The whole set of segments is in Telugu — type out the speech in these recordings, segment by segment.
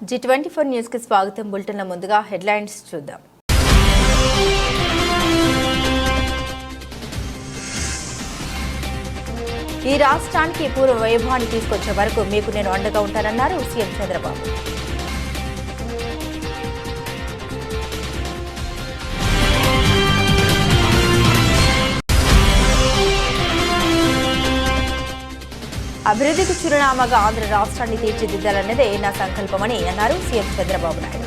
G24 న్యూస్ కి స్వాగతం. బులెటిన్ల ముందుగా హెడ్లైన్స్ చూద్దాం. ఈ రాష్ట్రానికి పూర్వ వైభవాన్ని తీసుకొచ్చే వరకు మీకు నేను అండగా ఉంటానన్నారు సీఎం చంద్రబాబు. అభివృద్ధికి చిరునామాగా ఆంధ్ర రాష్ట్రాన్ని తీర్చిదిద్దాలన్నదే నా సంకల్పమని అన్నారు సీఎం చంద్రబాబు నాయుడు.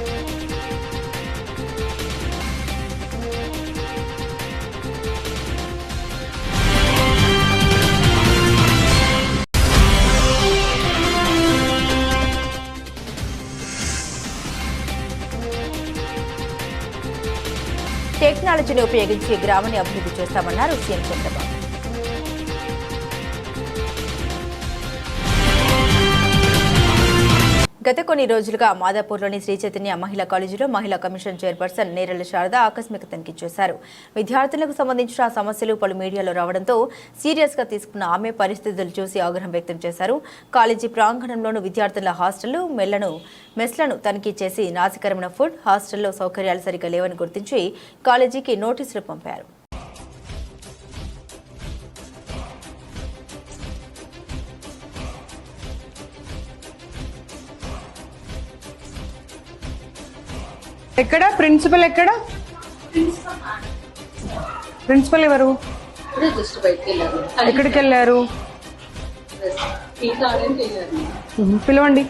టెక్నాలజీని ఉపయోగించి గ్రామాన్ని అభివృద్ధి చేస్తామన్నారు సీఎం చంద్రబాబు. గత కొన్ని రోజులుగా మాదాపూర్లోని శ్రీ చైతన్య మహిళా కాలేజీలో మహిళా కమిషన్ చైర్పర్సన్ నేరెళ్ల శారద ఆకస్మిక తనిఖీ చేశారు. విద్యార్థులకు సంబంధించిన సమస్యలు పలు మీడియాలో రావడంతో సీరియస్గా తీసుకున్న ఆమె పరిస్థితులు చూసి ఆగ్రహం వ్యక్తం చేశారు. కాలేజీ ప్రాంగణంలోని విద్యార్థుల హాస్టళ్లు మెస్లను తనిఖీ చేసి నాసికరమైన ఫుడ్, హాస్టల్లో సౌకర్యాలు సరిగ్గా లేవని గుర్తించి కాలేజీకి నోటీసులు పంపారు. ఎక్కడ ప్రిన్సిపల్ ప్రిన్సిపల్ ఎవరు? ఎక్కడికి వెళ్ళారు? పిలవండి.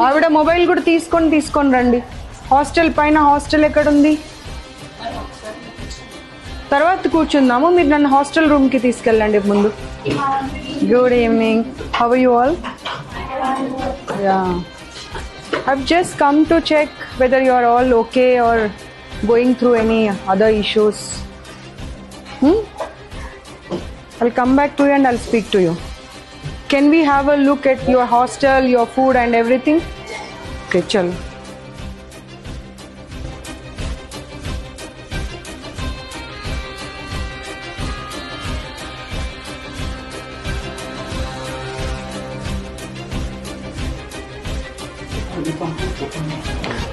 ఆవిడ మొబైల్ కూడా తీసుకొని రండి. హాస్టల్ పైన హాస్టల్ ఎక్కడుంది? తర్వాత కూర్చుందాము. మీరు నన్ను హాస్టల్ రూమ్ కి తీసుకెళ్ళండి ముందు. Good evening, how are you all? I've just come to check whether you are all okay or going through any other issues. I'll come back to you and I'll speak to you. Can we have a look at your hostel, your food and everything? Okay, chalo.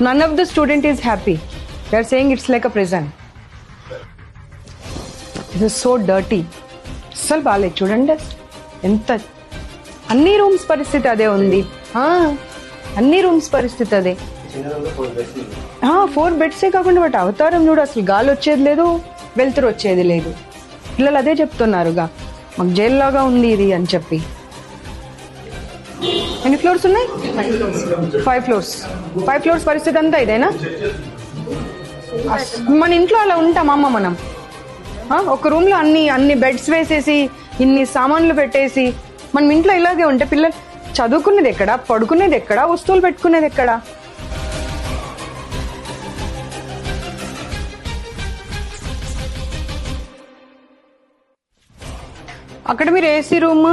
None of the student is happy. They are saying it's like a prison. This is so dirty. అస్సలు బాగాలేదు చూడండి. ఎంత అన్ని రూమ్స్ పరిస్థితి అదే ఉంది. అన్ని రూమ్స్ పరిస్థితి అదే. 4 బెడ్సే కాకుండా వాటి అవతారం చూడు. అసలు గాలి వచ్చేది లేదు, వెలుతురు వచ్చేది లేదు. పిల్లలు అదే చెప్తున్నారుగా, మాకు జైల్లాగా ఉంది ఇది అని చెప్పి. ఎన్ని ఫ్లోర్స్ ఉన్నాయి? 5 ఫ్లోర్స్. 5 ఫ్లోర్స్ పరిస్థితి అంతా ఇదేనా? మన ఇంట్లో అలా ఉంటామమ్మ మనం. ఒక రూమ్ లో అన్ని బెడ్స్ వేసేసి ఇన్ని సామాన్లు పెట్టేసి మనం ఇంట్లో ఇలాగే ఉంటే పిల్లలు చదువుకునేది ఎక్కడ, పడుకునేది ఎక్కడ, వస్తువులు పెట్టుకునేది ఎక్కడ? అక్కడ మీరు ఏసీ రూమ్,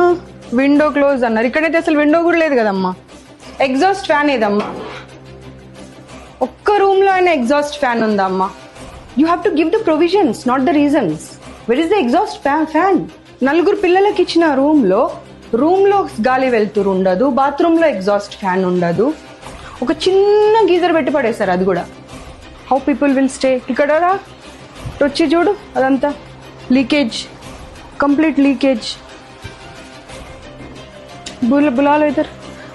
విండో క్లోజ్ అన్నారు. ఇక్కడైతే అసలు విండో కూడా లేదు కదమ్మా. ఎగ్జాస్ట్ ఫ్యాన్ ఏదమ్మా? ఒక్క రూమ్ లో అయినా ఎగ్జాస్ట్ ఫ్యాన్ ఉందా అమ్మా? You have to give the provisions, not the reasons. Where is the exhaust fan? 4 పిల్లలకి ఇచ్చిన రూమ్ లో గాలి వెళ్తురు ఉండదు, బాత్రూమ్ లో ఎగ్జాస్ట్ ఫ్యాన్ ఉండదు. ఒక చిన్న గీజర్ పెట్టి పడేశారు, అది కూడా. How people will stay? ఇక్కడ వచ్చి చూడు, అదంతా లీకేజ్, కంప్లీట్ లీకేజ్. బులాలు ఇద్దరు.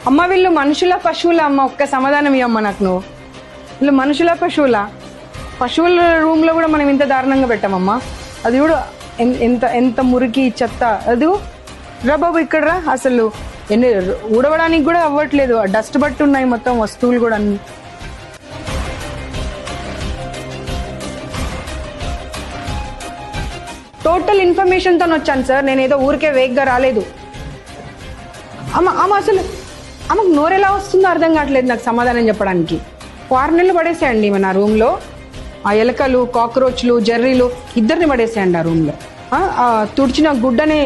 అమ్మ వీళ్ళు మనుషుల పశువుల అమ్మ? ఒక్క సమాధానం ఇవ్వమ్మ నాకు నువ్వు. వీళ్ళు మనుషుల పశువుల రూమ్ లో కూడా మనం ఇంత దారుణంగా పెట్టామమ్మా. అది కూడా ఎంత మురికి చెత్త. అది రా బాబు, ఇక్కడ రా. అసలు ఊడవడానికి కూడా అవ్వట్లేదు. డస్ట్ బట్టి ఉన్నాయి మొత్తం వస్తువులు కూడా అన్ని. టోటల్ ఇన్ఫర్మేషన్ తో వచ్చాను సార్. నేను ఏదో ఊరికే వేగ్గా రాలేదు. అమ్మ అసలు ఆమెకు నోరెలా వస్తుందో అర్థం కావట్లేదు నాకు సమాధానం చెప్పడానికి. 6 నెలలు పడేసేయండి మన రూమ్లో. ఆ ఎలకలు, కాక్రోచ్లు, జర్రీలు ఇద్దరిని పడేసేయండి ఆ రూమ్లో. తుడిచిన గుడ్డని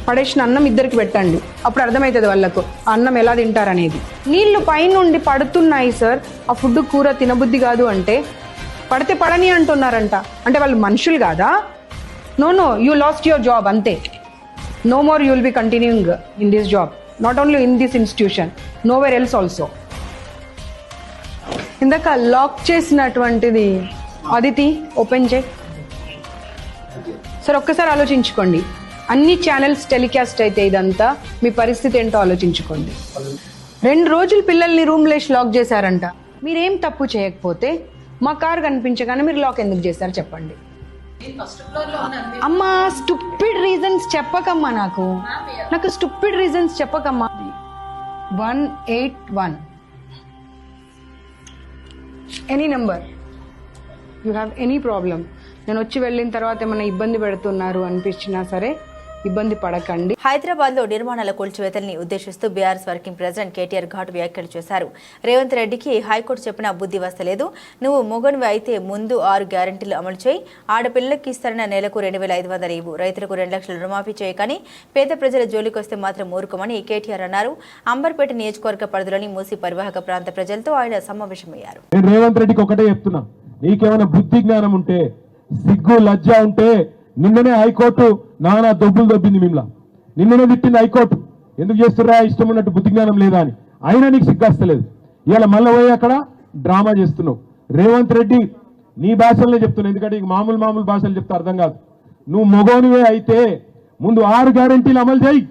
పడేసిన అన్నం ఇద్దరికి పెట్టండి. అప్పుడు అర్థమవుతుంది వాళ్ళకు ఆ అన్నం ఎలా తింటారనేది. నీళ్లు పైనుండి పడుతున్నాయి సార్. ఆ ఫుడ్ కూర తినబుద్ధి కాదు అంటే పడితే పడని అంటున్నారంట. అంటే వాళ్ళు మనుషులు కాదా? No, you lost your job అంతే. No more you will be continuing in this job. Not only in this institution, nowhere else also. ఇందాక లాక్ చేసినటువంటిది అదితి ఓపెన్ చేయి. సార్ ఒక్కసారి ఆలోచించుకోండి, అన్ని ఛానల్స్ టెలికాస్ట్ అయితే ఇదంతా మీ పరిస్థితి ఏంటో ఆలోచించుకోండి. 2 రోజులు పిల్లల్ని రూమ్ లేసి లాక్ చేశారంట. మీరేం తప్పు చేయకపోతే మా కార్ కనిపించగానే మీరు లాక్ ఎందుకు చేశారు చెప్పండి. అమ్మా స్టూపిడ్ రీజన్స్ చెప్పకమ్మా, నాకు స్టూపిడ్ రీజన్స్ చెప్పకమ్మా. 181 any number, you have any problem. నేను వచ్చి వెళ్ళిన తర్వాత ఏమైనా ఇబ్బంది పెడుతున్నారు అనిపించినా సరే ఇబ్బంది పడకండి. హైదరాబాద్ లో నిర్మాణాల కూల్చివేతల్ని ఉద్దేశిస్తూ బీఆర్ఎస్ వర్కింగ్ ప్రెసిడెంట్ కేటీఆర్ ఘాటు వ్యాఖ్యలు చేశారు. రేవంత్ రెడ్డికి హైకోర్టు చెప్పిన బుద్ధి వస్తలేదు. నువ్వు మొగనివి అయితే ముందు 6 గ్యారంటీలు అమలు చేయి. ఆడపిల్లలకి ఇస్తారన్న నెలకు 2,500 ఇవ్వు. రైతులకు 2 లక్షలు రుణమాఫీ చేయి, కానీ పేద ప్రజల జోలికి వస్తే మాత్రం ఊరుకోమని కేటీఆర్ అన్నారు. అంబర్పేట నియోజకవర్గ పరిధిలోని మూసి పరివాహక ప్రాంత ప్రజలతో ఆయన సమావేశమయ్యారు. రేవంత్ రెడ్డికి ఒకటే చెప్తున్నా, నీకేమైనా బుద్ధి జ్ఞానం ఉంటే, సిగ్గు లజ్జ ఉంటే, నిన్ననే హైకోర్టు నానా దొబ్బులు దొబ్బింది మిమ్మల్ని. నిన్ననే తిట్టింది హైకోర్టు, ఎందుకు చేస్తున్నా ఇష్టం ఉన్నట్టు బుద్ధి జ్ఞానం లేదా అని. అయినా నీకు సిగ్గస్తలేదు. ఇవాళ మళ్ళీ పోయి అక్కడ డ్రామా చేస్తున్నావు. రేవంత్ రెడ్డి నీ భాషలనే చెప్తున్నావు, ఎందుకంటే ఇక మామూలు భాషలు చెప్తే అర్థం కాదు. నువ్వు మొగోనివే అయితే ముందు 6 గ్యారెంటీలు అమలు చేయి.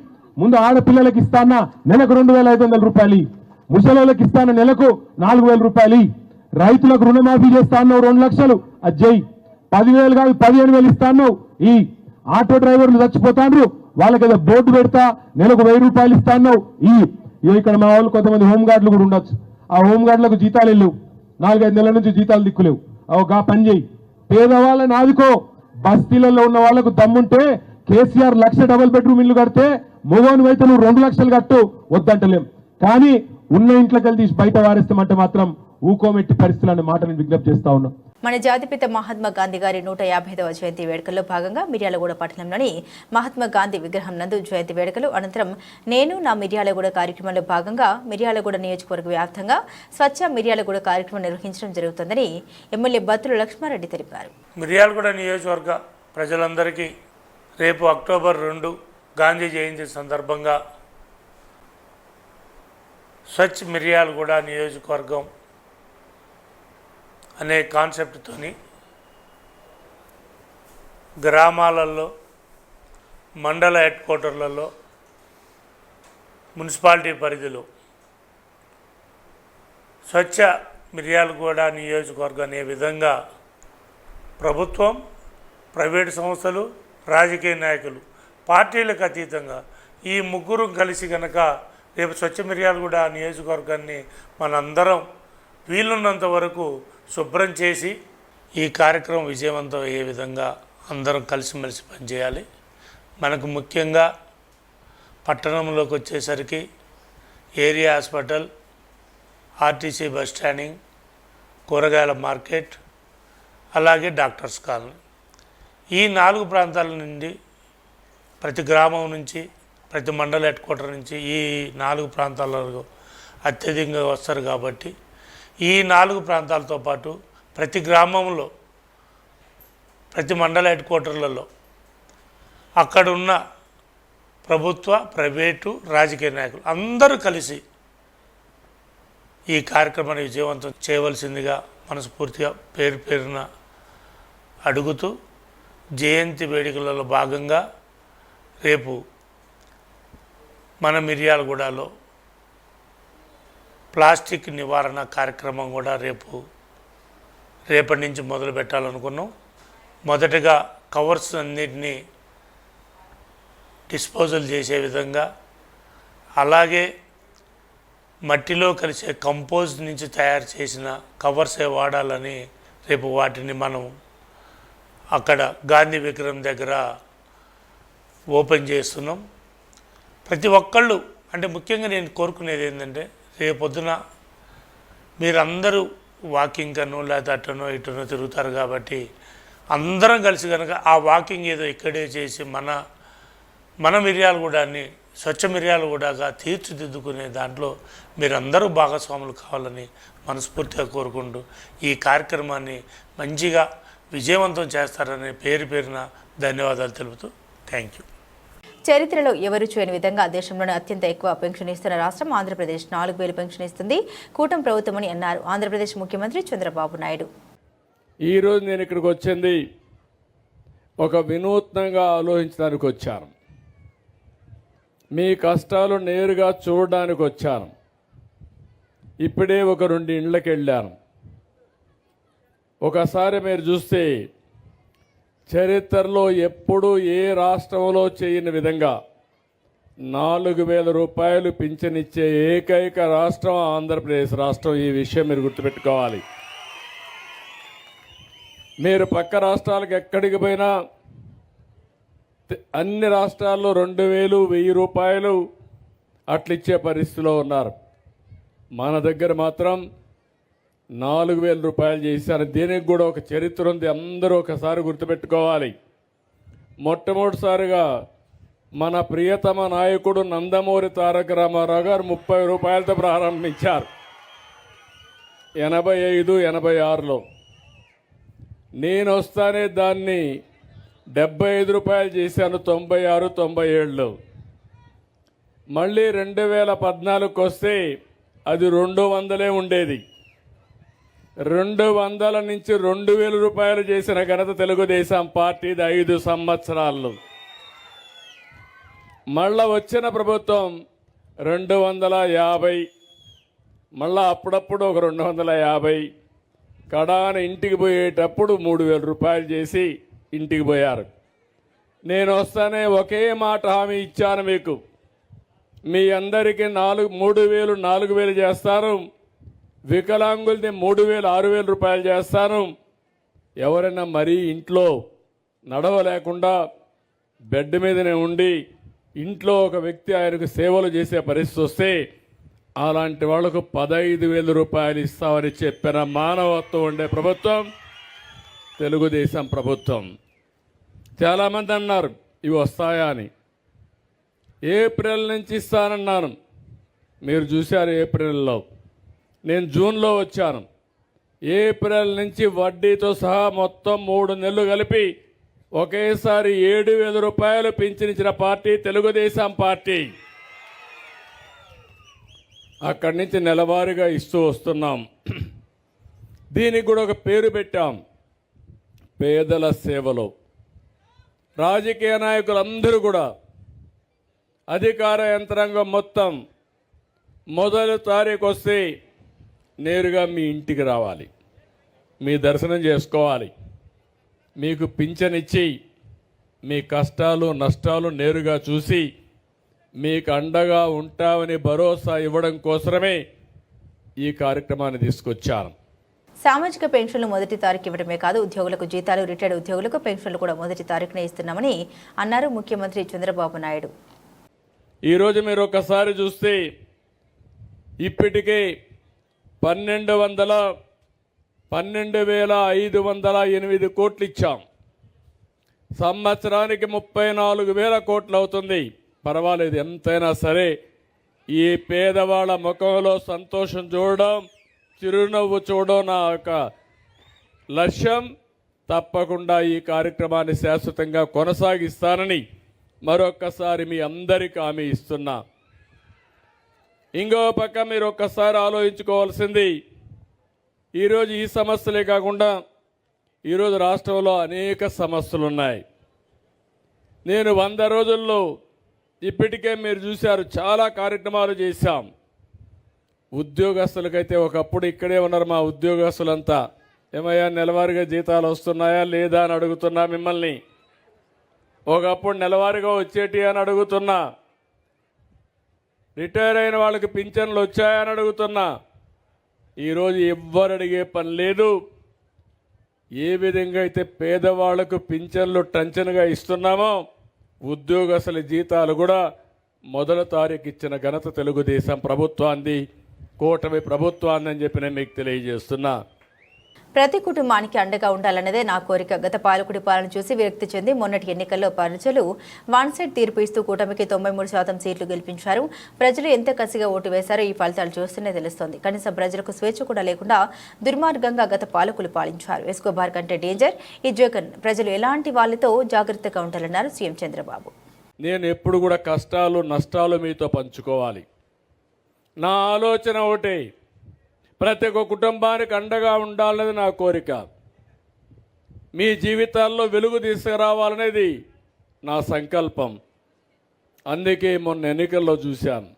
ముందు ఆడపిల్లలకి ఇస్తానా నెలకు 2,500 రూపాయలు, ముసలోళ్ళకి ఇస్తాన నెలకు 4,000 రూపాయలు, రైతులకు రుణమాఫీ చేస్తా అన్నావు 2 లక్షలు, అది చేయి. 10,000 కాదు 15,000 ఇస్తాను. ఈ ఆటో డ్రైవర్లు చచ్చిపోతాండ్రు, వాళ్ళకి ఏదో బోర్డు పెడతా నెలకు 1,000 రూపాయలు ఇస్తాను. ఇక్కడ మా వాళ్ళు కొంతమంది హోంగార్డులు కూడా ఉండొచ్చు. ఆ హోంగార్డులకు జీతాలు వెళ్ళవు, 4-5 నెలల నుంచి జీతాలు దిక్కులేవు. గా పని చేయి, పేదవాళ్ళని ఆదుకో. బస్తీలలో ఉన్న వాళ్ళకు దమ్ముంటే కేసీఆర్ 1,00,000 డబుల్ బెడ్రూమ్ ఇల్లు కడితే మొగోను అయితే నువ్వు 2 లక్షలు కట్టు, వద్దంటలేం. కానీ ఉన్న ఇంట్లోకి వెళ్ళి తీసి బయట వారేస్తామంటే మాత్రం ఊకోమెట్టి పరిస్థితులు అనే మాట నేను విజ్ఞప్తి చేస్తా ఉన్నా. మన జాతిపిత మహాత్మా గాంధీ గారి 155వ జయంతి వేడుకల్లో భాగంగా మిర్యాలగూడ పట్టణంలోని మహాత్మా గాంధీ విగ్రహం నందు జయంతి వేడుకలు అనంతరం నేను నా మిర్యాలగూడ కార్యక్రమంలో భాగంగా మిర్యాలగూడ నియోజకవర్గ వ్యాప్తంగా స్వచ్ఛ మిర్యాలగూడ కార్యక్రమం నిర్వహించడం జరుగుతుందని ఎమ్మెల్యే బత్తుల లక్ష్మారెడ్డి తెలిపారు. మిర్యాలగూడ నియోజకవర్గ ప్రజలందరికీ రేపు అక్టోబర్ 2 గాంధీ జయంతి సందర్భంగా స్వచ్ఛ మిర్యాలగూడ నియోజకవర్గం అనే కాన్సెప్ట్తోని గ్రామాలలో, మండల హెడ్ క్వార్టర్లలో, మున్సిపాలిటీ పరిధిలో స్వచ్ఛ మిర్యాలగూడ నియోజకవర్గం అనే విధంగా ప్రభుత్వం, ప్రైవేటు సంస్థలు, రాజకీయ నాయకులు, పార్టీలకు అతీతంగా ఈ ముగ్గురు కలిసి కనుక రేపు స్వచ్ఛ మిర్యాలగూడ నియోజకవర్గాన్ని మనందరం వీలున్నంత వరకు శుభ్రం చేసి ఈ కార్యక్రమం విజయవంతం అయ్యే విధంగా అందరం కలిసిమెలిసి పనిచేయాలి. మనకు ముఖ్యంగా పట్టణంలోకి వచ్చేసరికి area hospital, RTC bus standing, కూరగాయల మార్కెట్, అలాగే డాక్టర్స్ కాలనీ, ఈ 4 ప్రాంతాల నుండి ప్రతి గ్రామం నుంచి, ప్రతి మండల హెడ్ క్వార్టర్ నుంచి ఈ 4 ప్రాంతాలలో అత్యధికంగా వస్తారు. కాబట్టి ఈ 4 ప్రాంతాలతో పాటు ప్రతి గ్రామంలో, ప్రతి మండల హెడ్ క్వార్టర్లలో అక్కడున్న ప్రభుత్వ, ప్రైవేటు, రాజకీయ నాయకులు అందరూ కలిసి ఈ కార్యక్రమాన్ని విజయవంతం చేయవలసిందిగా మనస్ఫూర్తిగా పేరున అడుగుతూ, జయంతి వేడుకలలో భాగంగా రేపు మన మిర్యాలగూడలో ప్లాస్టిక్ నివారణ కార్యక్రమం కూడా రేపటి నుంచి మొదలు పెట్టాలనుకున్నాం. మొదటగా కవర్స్ అన్నిటినీ డిస్పోజల్ చేసే విధంగా, అలాగే మట్టిలో కలిసే కంపోస్ట్ నుంచి తయారు చేసిన కవర్సే వాడాలని రేపు వాటిని మనం అక్కడ గాంధీ విగ్రహం దగ్గర ఓపెన్ చేస్తున్నాం. ప్రతి ఒక్కళ్ళు, అంటే ముఖ్యంగా నేను కోరుకునేది ఏంటంటే, రేపొద్దున మీరందరూ వాకింగ్ కనో లేకపోతే అటనో ఇటనో తిరుగుతారు. కాబట్టి అందరం కలిసి కనుక ఆ వాకింగ్ ఏదో ఇక్కడే చేసి మన మిర్యాలగూడని స్వచ్ఛ మిర్యాలగూడగా తీర్చిదిద్దుకునే దాంట్లో మీరందరూ భాగస్వాములు కావాలని మనస్ఫూర్తిగా కోరుకుంటూ ఈ కార్యక్రమాన్ని మంచిగా విజయవంతం చేస్తారని పేరున ధన్యవాదాలు తెలుపుతూ థ్యాంక్ యూ. చరిత్రలో ఎవరు చేయని విధంగా దేశంలోనే అత్యంత ఎక్కువ పెన్షన్ ఇస్తున్న రాష్ట్రం ఆంధ్రప్రదేశ్ 4,000 పెన్షన్ ఇస్తుంది కూటమి ప్రభుత్వమని అన్నారు ఆంధ్రప్రదేశ్ ముఖ్యమంత్రి చంద్రబాబు నాయుడు. ఈరోజు నేను ఇక్కడికి వచ్చింది ఒక వినూత్నంగా ఆలోచించడానికి వచ్చాను. మీ కష్టాలు నేరుగా చూడడానికి వచ్చాను. ఇప్పుడే ఒక 2 ఇండ్లకి వెళ్ళాను. ఒకసారి మీరు చూస్తే చరిత్రలో ఎప్పుడూ ఏ రాష్ట్రంలో చేయని విధంగా 4,000 రూపాయలు పింఛనిచ్చే ఏకైక రాష్ట్రం ఆంధ్రప్రదేశ్ రాష్ట్రం. ఈ విషయం మీరు గుర్తుపెట్టుకోవాలి. మీరు పక్క రాష్ట్రాలకు ఎక్కడికి పోయినా అన్ని రాష్ట్రాల్లో 2,000, 1,000 రూపాయలు అట్లిచ్చే పరిస్థితిలో ఉన్నారు. మన దగ్గర మాత్రం 4,000 రూపాయలు చేశారు. దీనికి కూడా ఒక చరిత్ర ఉంది. అందరూ ఒకసారి గుర్తుపెట్టుకోవాలి. మొట్టమొదటిసారిగా మన ప్రియతమ నాయకుడు నందమూరి తారక రామారావు గారు 30 రూపాయలతో ప్రారంభించారు 85, 86లో. నేను వస్తానే దాన్ని 75 రూపాయలు చేశాను 96, 97లో. మళ్ళీ 2014కి వస్తే అది 200 ఉండేది. 200 నుంచి 2,000 రూపాయలు చేసిన ఘనత తెలుగుదేశం పార్టీది 5 సంవత్సరాల్లో. మళ్ళా వచ్చిన ప్రభుత్వం 250, మళ్ళా అప్పుడప్పుడు ఒక 250, కడాన ఇంటికి పోయేటప్పుడు 3,000 రూపాయలు చేసి ఇంటికి పోయారు. నేను వస్తానే ఒకే మాట హామీ ఇచ్చాను మీకు. మీ అందరికీ 3,000, 4,000 చేస్తాను. వికలాంగులది 3,000, 6,000 రూపాయలు చేస్తాను. ఎవరైనా మరీ ఇంట్లో నడవలేకుండా బెడ్ మీదనే ఉండి ఇంట్లో ఒక వ్యక్తి ఆయనకు సేవలు చేసే పరిస్థితి వస్తే అలాంటి వాళ్లకు 15,000 రూపాయలు ఇస్తామని చెప్పిన మానవత్వం ఉండే ప్రభుత్వం తెలుగుదేశం ప్రభుత్వం. చాలామంది అన్నారు ఇవి వస్తాయా అని. ఏప్రిల్ నుంచి ఇస్తానన్నాను. మీరు చూశారు ఏప్రిల్లో. నేను జూన్లో వచ్చాను. ఏప్రిల్ నుంచి వడ్డీతో సహా మొత్తం 3 నెలలు కలిపి ఒకేసారి 7,000 రూపాయలు పింఛనిచ్చిన పార్టీ తెలుగుదేశం పార్టీ. అక్కడి నుంచి నెలవారీగా ఇస్తూ వస్తున్నాం. దీనికి కూడా ఒక పేరు పెట్టాం, పేదల సేవలో. రాజకీయ నాయకులందరూ కూడా అధికార యంత్రాంగం మొత్తం మొదటి తారీఖు వస్తే నేరుగా మీ ఇంటికి రావాలి, మీ దర్శనం చేసుకోవాలి, మీకు పింఛనిచ్చి మీ కష్టాలు నష్టాలు నేరుగా చూసి మీకు అండగా ఉంటామని భరోసా ఇవ్వడం కోసమే ఈ కార్యక్రమాన్ని తీసుకొచ్చాను. సామాజిక పెన్షన్లు మొదటి తారీఖు ఇవ్వడమే కాదు, ఉద్యోగులకు జీతాలు, రిటైర్డ్ ఉద్యోగులకు పెన్షన్లు కూడా మొదటి తారీఖునే ఇస్తున్నామని అన్నారు ముఖ్యమంత్రి చంద్రబాబు నాయుడు. ఈరోజు మీరు ఒకసారి చూస్తే ఇప్పటికే 12,508 కోట్లు ఇచ్చాం. సంవత్సరానికి 34,000 కోట్లు అవుతుంది. పర్వాలేదు, ఎంతైనా సరే ఈ పేదవాళ్ళ ముఖంలో సంతోషం చూడడం, చిరునవ్వు చూడడం నా యొక్క లక్ష్యం. తప్పకుండా ఈ కార్యక్రమాన్ని శాశ్వతంగా కొనసాగిస్తానని మరొక్కసారి మీ అందరికీ హామీ ఇస్తున్నా. ఇంకో పక్క మీరు ఒక్కసారి ఆలోచించుకోవాల్సింది, ఈరోజు ఈ సమస్యలే కాకుండా ఈరోజు రాష్ట్రంలో అనేక సమస్యలు ఉన్నాయి. నేను 100 రోజుల్లో ఇప్పటికే మీరు చూశారు చాలా కార్యక్రమాలు చేశాం. ఉద్యోగస్తులకైతే ఒకప్పుడు ఇక్కడే ఉన్నారు మా ఉద్యోగస్తులంతా. ఏమయ్యా నెలవారీగా జీతాలు వస్తున్నాయా లేదా అని అడుగుతున్నా మిమ్మల్ని. ఒకప్పుడు నెలవారీగా వచ్చేటి అని అడుగుతున్నా. రిటైర్ అయిన వాళ్ళకి పింఛన్లు వచ్చాయని అడుగుతున్నా. ఈరోజు ఎవ్వరు అడిగే పని లేదు. ఏ విధంగా అయితే పేదవాళ్లకు పింఛన్లు టంచనగా ఇస్తున్నామో ఉద్యోగస్తుల జీతాలు కూడా మొదటి తారీఖు ఇచ్చిన ఘనత తెలుగుదేశం ప్రభుత్వాన్ని, కూటమి ప్రభుత్వాన్ని అని చెప్పి నేను మీకు తెలియజేస్తున్నా. ప్రతి కుటుంబానికి అండగా ఉండాలన్నదే నా కోరిక. గత పాలకుడి పాలన చూసి విరక్తి చెంది మొన్నటి ఎన్నికల్లో ప్రజలు వన్ సైడ్ తీర్పు ఇస్తూ కూటమికి 93% సీట్లు గెలిపించారు. ప్రజలు ఎంత కసిగా ఓటు వేశారో ఈ ఫలితాలు చూస్తూనే తెలుస్తోంది. కనీసం ప్రజలకు స్వేచ్ఛ కూడా లేకుండా దుర్మార్గంగా గత పాలకులు పాలించారు. ఎస్కోబార్ కంటే డేంజర్ ఈ జగన్. ప్రజలు ఎలాంటి వాళ్ళతో జాగ్రత్తగా ఉండాలన్నారు సీఎం చంద్రబాబు. నేను ఎప్పుడు కూడా కష్టాలు నష్టాలు మీతో పంచుకోవాలి. నా ఆలోచన ఒకటే, ప్రతి ఒక్క కుటుంబానికి అండగా ఉండాలనేది నా కోరిక. మీ జీవితాల్లో వెలుగు తీసుకురావాలనేది నా సంకల్పం. అందుకే మొన్న ఎన్నికల్లో చూశాను.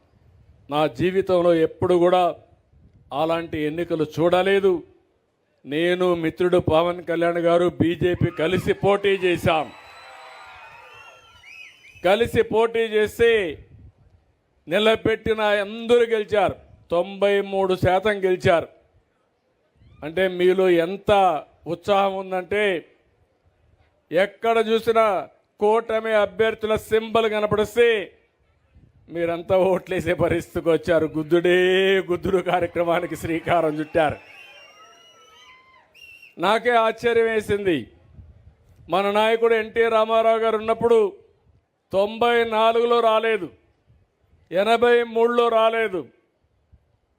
నా జీవితంలో ఎప్పుడు కూడా అలాంటి ఎన్నికలు చూడలేదు. నేను మిత్రుడు పవన్ కళ్యాణ్ గారు బీజేపీ కలిసి పోటీ చేశాం. కలిసి పోటీ చేసి నిలబెట్టిన అందరూ గెలిచారు. 93% గెలిచారు. అంటే మీలో ఎంత ఉత్సాహం ఉందంటే, ఎక్కడ చూసినా కూటమి అభ్యర్థుల సింబల్ కనపడిస్తే మీరంతా ఓట్లేసే పరిస్థితికి వచ్చారు. గుద్దుడే గుద్దుడు కార్యక్రమానికి శ్రీకారం చుట్టారు. నాకే ఆశ్చర్యం వేసింది. మన నాయకుడు ఎన్టీ రామారావు గారు ఉన్నప్పుడు 94లో రాలేదు, 83లో రాలేదు,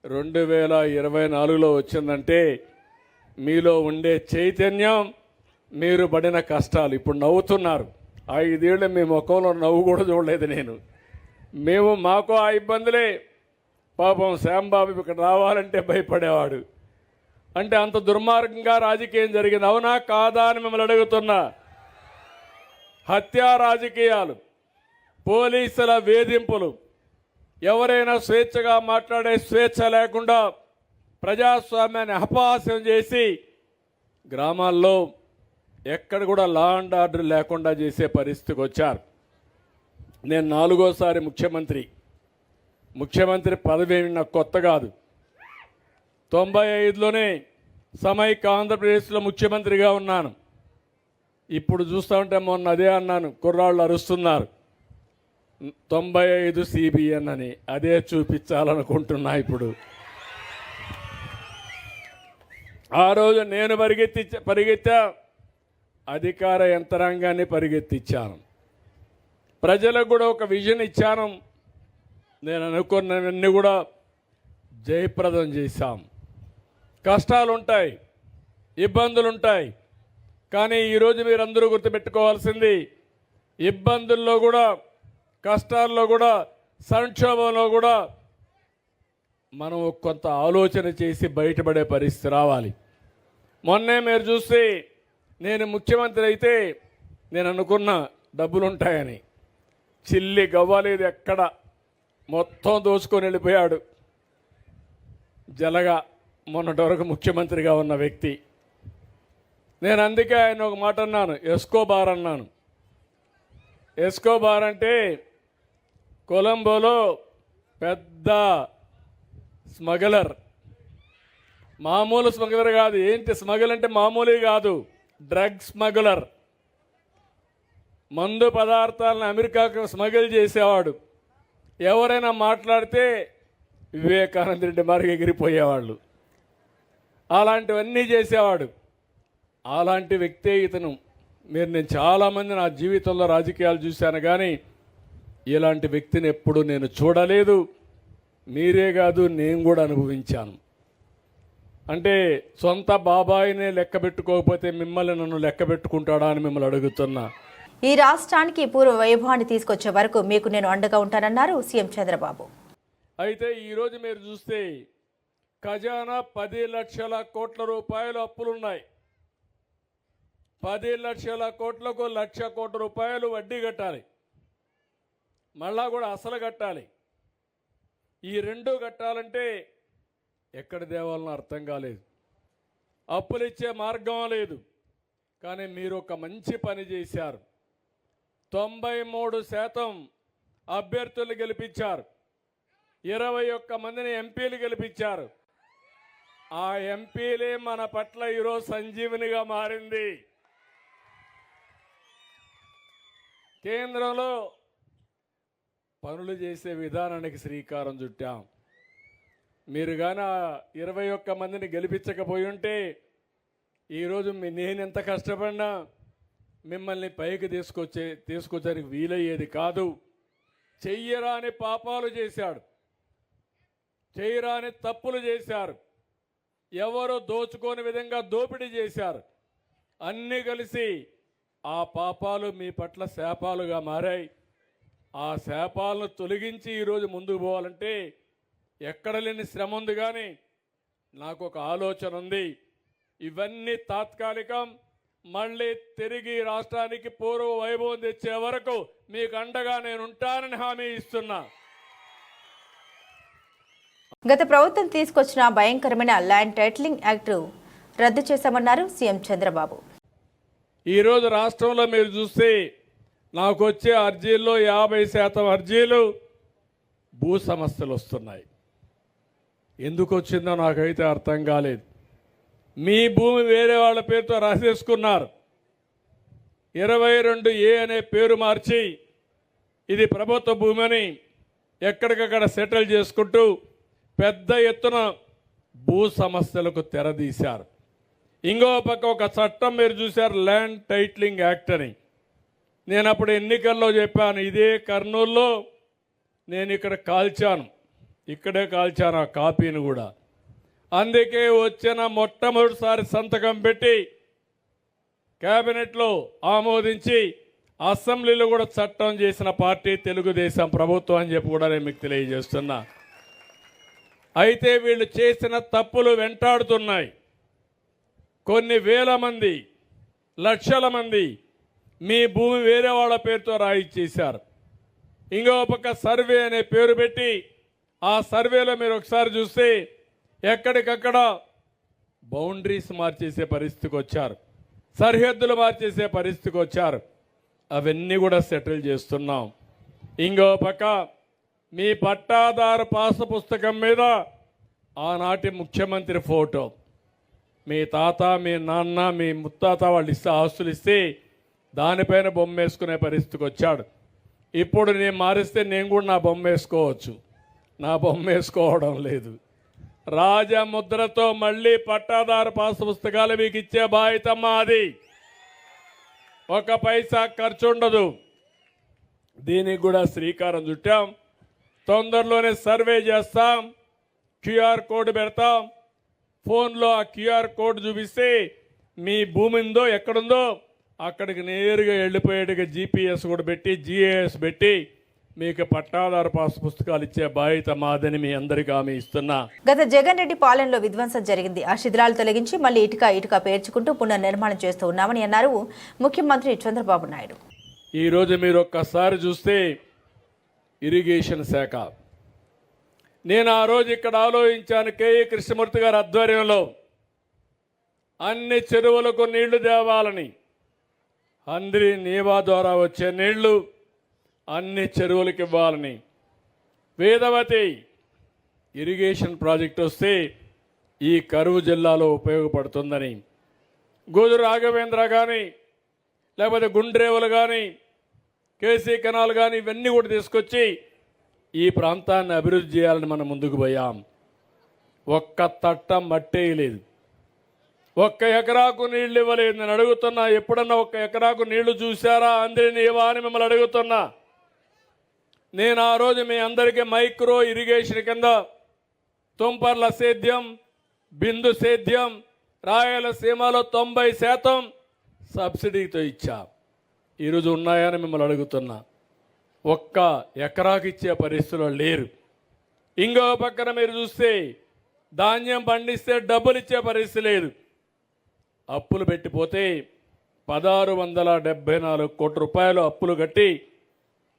2024లో వచ్చిందంటే మీలో ఉండే చైతన్యం, మీరు పడిన కష్టాలు. ఇప్పుడు నవ్వుతున్నారు. 5 ఏళ్ళు మీ ముఖంలో నవ్వు కూడా చూడలేదు నేను. మాకు ఆ ఇబ్బందులే. పాపం శ్యాంబాబు ఇక్కడ రావాలంటే భయపడేవాడు. అంటే అంత దుర్మార్గంగా రాజకీయం జరిగింది. అవునా కాదా అని మిమ్మల్ని అడుగుతున్నా. హత్యా రాజకీయాలు, పోలీసుల వేధింపులు, ఎవరైనా స్వేచ్ఛగా మాట్లాడే స్వేచ్ఛ లేకుండా ప్రజాస్వామ్యాన్ని అపహాస్యం చేసి గ్రామాల్లో ఎక్కడ కూడా లా అండ్ ఆర్డర్ లేకుండా చేసే పరిస్థితికి వచ్చారు. నేను 4వసారి ముఖ్యమంత్రి పదవి నాకు కొత్త కాదు. 95లోనే సమైక్య ఆంధ్రప్రదేశ్లో ముఖ్యమంత్రిగా ఉన్నాను. ఇప్పుడు చూస్తూ ఉంటే మొన్న అదే అన్నాను, కుర్రాళ్ళు అరుస్తున్నారు 95 CBN అని. అదే చూపించాలనుకుంటున్నా ఇప్పుడు. ఆ రోజు నేను పరిగెత్తా, అధికార యంత్రాంగాన్ని పరిగెత్తించాను. ప్రజలకు కూడా ఒక విజన్ ఇచ్చాను. నేను అనుకున్నవన్నీ కూడా జయప్రదం చేశాం. కష్టాలు ఉంటాయి, ఇబ్బందులు ఉంటాయి, కానీ ఈరోజు మీరందరూ గుర్తుపెట్టుకోవాల్సింది, ఇబ్బందుల్లో కూడా, కష్టాల్లో కూడా, సంక్షోభంలో కూడా మనం కొంత ఆలోచన చేసి బయటపడే పరిస్థితి రావాలి. మొన్నే మీరు చూస్తే, నేను ముఖ్యమంత్రి అయితే నేను అనుకున్న డబ్బులుంటాయని. చిల్లి గవ్వలేదు ఎక్కడ, మొత్తం దోచుకొని వెళ్ళిపోయాడు. జలగా మొన్నటి వరకు ముఖ్యమంత్రిగా ఉన్న వ్యక్తి. నేను అందుకే ఆయన ఒక మాట అన్నాను, ఎస్కోబార్ అన్నాను. ఎస్కోబార్ అంటే కొలంబోలో పెద్ద స్మగ్లర్. మామూలు స్మగ్లర్ కాదు. ఏంటి స్మగ్లర్ అంటే మామూలు కాదు, డ్రగ్ స్మగ్లర్. మందు పదార్థాలను అమెరికాకు స్మగిల్ చేసేవాడు. ఎవరైనా మాట్లాడితే వివేకానంద రెడ్డి మారికి ఎగిరిపోయేవాళ్ళు. అలాంటివన్నీ చేసేవాడు. అలాంటి వ్యక్తే ఇతను. నేను చాలామంది నా జీవితంలో రాజకీయాలు చూశాను, కానీ ఇలాంటి వ్యక్తిని ఎప్పుడు నేను చూడలేదు. మీరే కాదు, నేను కూడా అనుభవించాను. అంటే సొంత బాబాయినే లెక్క పెట్టుకోకపోతే మిమ్మల్ని నన్ను లెక్క పెట్టుకుంటాడా అని మిమ్మల్ని అడుగుతున్నా. ఈ రాష్ట్రానికి పూర్వ వైభవాన్ని తీసుకొచ్చే వరకు మీకు నేను అండగా ఉంటానన్నారు సీఎం చంద్రబాబు. అయితే ఈరోజు మీరు చూస్తే ఖజానా 10 లక్షల కోట్ల రూపాయలు అప్పులున్నాయి. 10 లక్షల కోట్లకు 1 లక్ష కోట్ల రూపాయలు వడ్డీ కట్టాలి, మళ్ళా కూడా అసలు కట్టాలి. ఈ రెండు కట్టాలంటే ఎక్కడ దేవాలనో అర్థం కాలేదు. అప్పులు ఇచ్చే మార్గం లేదు. కానీ మీరు ఒక మంచి పని చేశారు. 93% అభ్యర్థులు గెలిపించారు. 21 మందిని ఎంపీలు గెలిపించారు. ఆ ఎంపీలే మన పట్ల ఈరోజు సంజీవనిగా మారింది. కేంద్రంలో పనులు చేసే విధానానికి శ్రీకారం చుట్టాం. మీరు కానీ 21 మందిని గెలిపించకపోయి ఉంటే ఈరోజు నేను ఎంత కష్టపడినా మిమ్మల్ని పైకి తీసుకొచ్చడానికి వీలయ్యేది కాదు. చెయ్యరాని పాపాలు చేశాడు, చేయరాని తప్పులు చేశారు, ఎవరు దోచుకోని విధంగా దోపిడీ చేశారు. అన్నీ కలిసి ఆ పాపాలు మీ పట్ల శాపాలుగా మారాయి. ఆ శాపాలను తొలగించి ఈరోజు ముందుకు పోవాలంటే ఎక్కడ లేని శ్రమ ఉంది. కానీ నాకు ఒక ఆలోచన ఉంది. ఇవన్నీ తాత్కాలికం. మళ్ళీ తిరిగి రాష్ట్రానికి పూర్వ వైభవం తెచ్చే వరకు మీకు అండగా నేను ఉంటానని హామీ ఇస్తున్నా. గత ప్రభుత్వం తీసుకొచ్చిన భయంకరమైన ల్యాండ్ టైటిలింగ్ యాక్ట్ రద్దు చేశామన్నారు సీఎం చంద్రబాబు. ఈరోజు రాష్ట్రంలో మీరు చూస్తే నాకు వచ్చే అర్జీల్లో 50% అర్జీలు భూ సమస్యలు వస్తున్నాయి. ఎందుకు వచ్చిందో నాకైతే అర్థం కాలేదు. మీ భూమి వేరే వాళ్ళ పేరుతో రాసేసుకున్నారు. 22A అనే పేరు మార్చి ఇది ప్రభుత్వ భూమి అని ఎక్కడికక్కడ సెటిల్ చేసుకుంటూ పెద్ద ఎత్తున భూ సమస్యలకు తెరదీశారు. ఇంకో పక్క ఒక చట్టం మీరు చూశారు, ల్యాండ్ టైటిలింగ్ యాక్ట్ అని. నేను అప్పుడు ఎన్నికల్లో చెప్పాను, ఇదే కర్నూలులో నేను ఇక్కడ కాల్చాను, ఇక్కడే కాల్చాను ఆ కాపీని కూడా. అందుకే వచ్చిన మొట్టమొదటిసారి సంతకం పెట్టి కేబినెట్లో ఆమోదించి అసెంబ్లీలో కూడా చట్టం చేసిన పార్టీ తెలుగుదేశం ప్రభుత్వం అని చెప్పి కూడా నేను మీకు తెలియజేస్తున్నా. అయితే వీళ్ళు చేసిన తప్పులు వెంటాడుతున్నాయి. కొన్ని వేల మంది, లక్షల మంది మీ భూమి వేరే వాళ్ళ పేరుతో రాయిచ్చేశారు. ఇంకో పక్క సర్వే అనే పేరు పెట్టి ఆ సర్వేలో మీరు ఒకసారి చూస్తే ఎక్కడికక్కడ బౌండరీస్ మార్చేసే పరిస్థితికి వచ్చారు, సరిహద్దులు మార్చేసే పరిస్థితికి వచ్చారు. అవన్నీ కూడా సెటిల్ చేస్తున్నాం. ఇంకో పక్క మీ పట్టాదారు పాస్ పుస్తకం మీద ఆనాటి ముఖ్యమంత్రి ఫోటో, మీ తాత, మీ నాన్న, మీ ముత్తాత వాళ్ళు ఇస్తే ఆస్తులు ఇస్తే దానిపైన బొమ్మ వేసుకునే పరిస్థితికి వచ్చాడు. ఇప్పుడు నేను మారిస్తే నేను కూడా నా బొమ్మ వేసుకోవచ్చు. నా బొమ్మ వేసుకోవడం లేదు. రాజముద్రతో మళ్ళీ పట్టాదారు పాస్ పుస్తకాలు మీకు ఇచ్చే బాధ్యత మాది. ఒక పైసా ఖర్చు ఉండదు. దీనికి కూడా శ్రీకారం చుట్టాం. తొందరలోనే సర్వే చేస్తాం, క్యూఆర్ కోడ్ పెడతాం. ఫోన్లో ఆ క్యూఆర్ కోడ్ చూపిస్తే మీ భూమి ఉందో ఎక్కడుందో అక్కడికి నేరుగా వెళ్ళిపోయేట్టుగా జీపీఎస్ కూడా పెట్టి, జీఏఎస్ పెట్టి మీకు పట్టాదారు పాస్ పుస్తకాలు ఇచ్చే బాధ్యత మాదని మీ అందరికీ హామీ ఇస్తున్నా. గత జగన్ రెడ్డి పాలనలో విధ్వంసం జరిగింది. ఆ శిథిలాలు తొలగించి మళ్లీ ఇటుక పేర్చుకుంటూ పునర్నిర్మాణం చేస్తూ ఉన్నామని అన్నారు ముఖ్యమంత్రి చంద్రబాబు నాయుడు. ఈరోజు మీరు ఒక్కసారి చూస్తే ఇరిగేషన్ శాఖ, నేను ఆ రోజు ఇక్కడ ఆలోచించాను, కేఈ కృష్ణమూర్తి గారి ఆధ్వర్యంలో అన్ని చెరువులకు నీళ్లు తేవాలని. అందరి నీవా ద్వారా వచ్చే నీళ్లు అన్ని చెరువులకు ఇవ్వాలని. వేదవతి ఇరిగేషన్ ప్రాజెక్ట్ వస్తే ఈ కరువు జిల్లాలో ఉపయోగపడుతుందని, గోదురు రాఘవేంద్ర కానీ లేకపోతే గుండ్రేవులు కానీ కేసీ కెనాల్ కానీ ఇవన్నీ కూడా తీసుకొచ్చి ఈ ప్రాంతాన్ని అభివృద్ధి చేయాలని మనం ముందుకు పోయాం. ఒక్క తట్ట మట్టేయలేదు, ఒక్క ఎకరాకు నీళ్లు ఇవ్వలేదు. నేను అడుగుతున్నా, ఎప్పుడన్నా ఒక్క ఎకరాకు నీళ్లు చూశారా అందరినీ ఇవ్వా అని మిమ్మల్ని అడుగుతున్నా. నేను ఆ రోజు మీ అందరికీ మైక్రో ఇరిగేషన్ కింద తుంపర్ల సేద్యం, బిందు సేద్యం, రాయలసీమలో 90% సబ్సిడీతో ఇచ్చా. ఈరోజు ఉన్నాయని మిమ్మల్ని అడుగుతున్నా. ఒక్క ఎకరాకు ఇచ్చే పరిస్థితుల్లో లేరు. ఇంకో పక్కన మీరు చూస్తే ధాన్యం పండిస్తే డబ్బులు ఇచ్చే పరిస్థితి లేదు. అప్పులు పెట్టిపోతే 1674 కోట్ల రూపాయలు అప్పులు కట్టి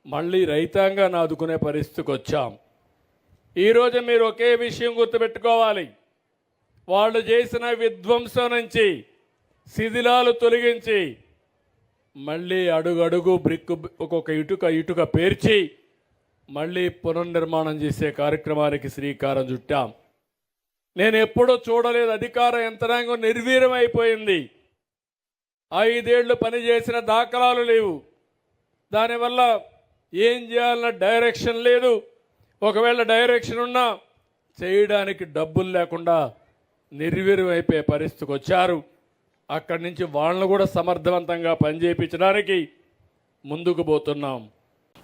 మళ్ళీ రైతాంగాన్ని ఆదుకునే పరిస్థితికి వచ్చాం. ఈరోజు మీరు ఒకే విషయం గుర్తుపెట్టుకోవాలి, వాళ్ళు చేసిన విధ్వంసం నుంచి శిథిలాలు తొలగించి మళ్ళీ అడుగడుగు బ్రిక్ ఒక్కొక్క ఇటుక పేర్చి మళ్ళీ పునర్నిర్మాణం చేసే కార్యక్రమానికి శ్రీకారం చుట్టాం. నేను ఎప్పుడూ చూడలేదు, అధికార యంత్రాంగం నిర్వీర్యం అయిపోయింది. 5 ఏళ్లు పనిచేసిన దాఖలాలు లేవు. దానివల్ల ఏం చేయాలన్న డైరెక్షన్ లేదు. ఒకవేళ డైరెక్షన్ ఉన్నా చేయడానికి డబ్బులు లేకుండా నిర్వీర్యం అయిపోయే పరిస్థితికి వచ్చారు. అక్కడి నుంచి వాళ్ళను కూడా సమర్థవంతంగా పనిచేయించడానికి ముందుకు పోతున్నాం.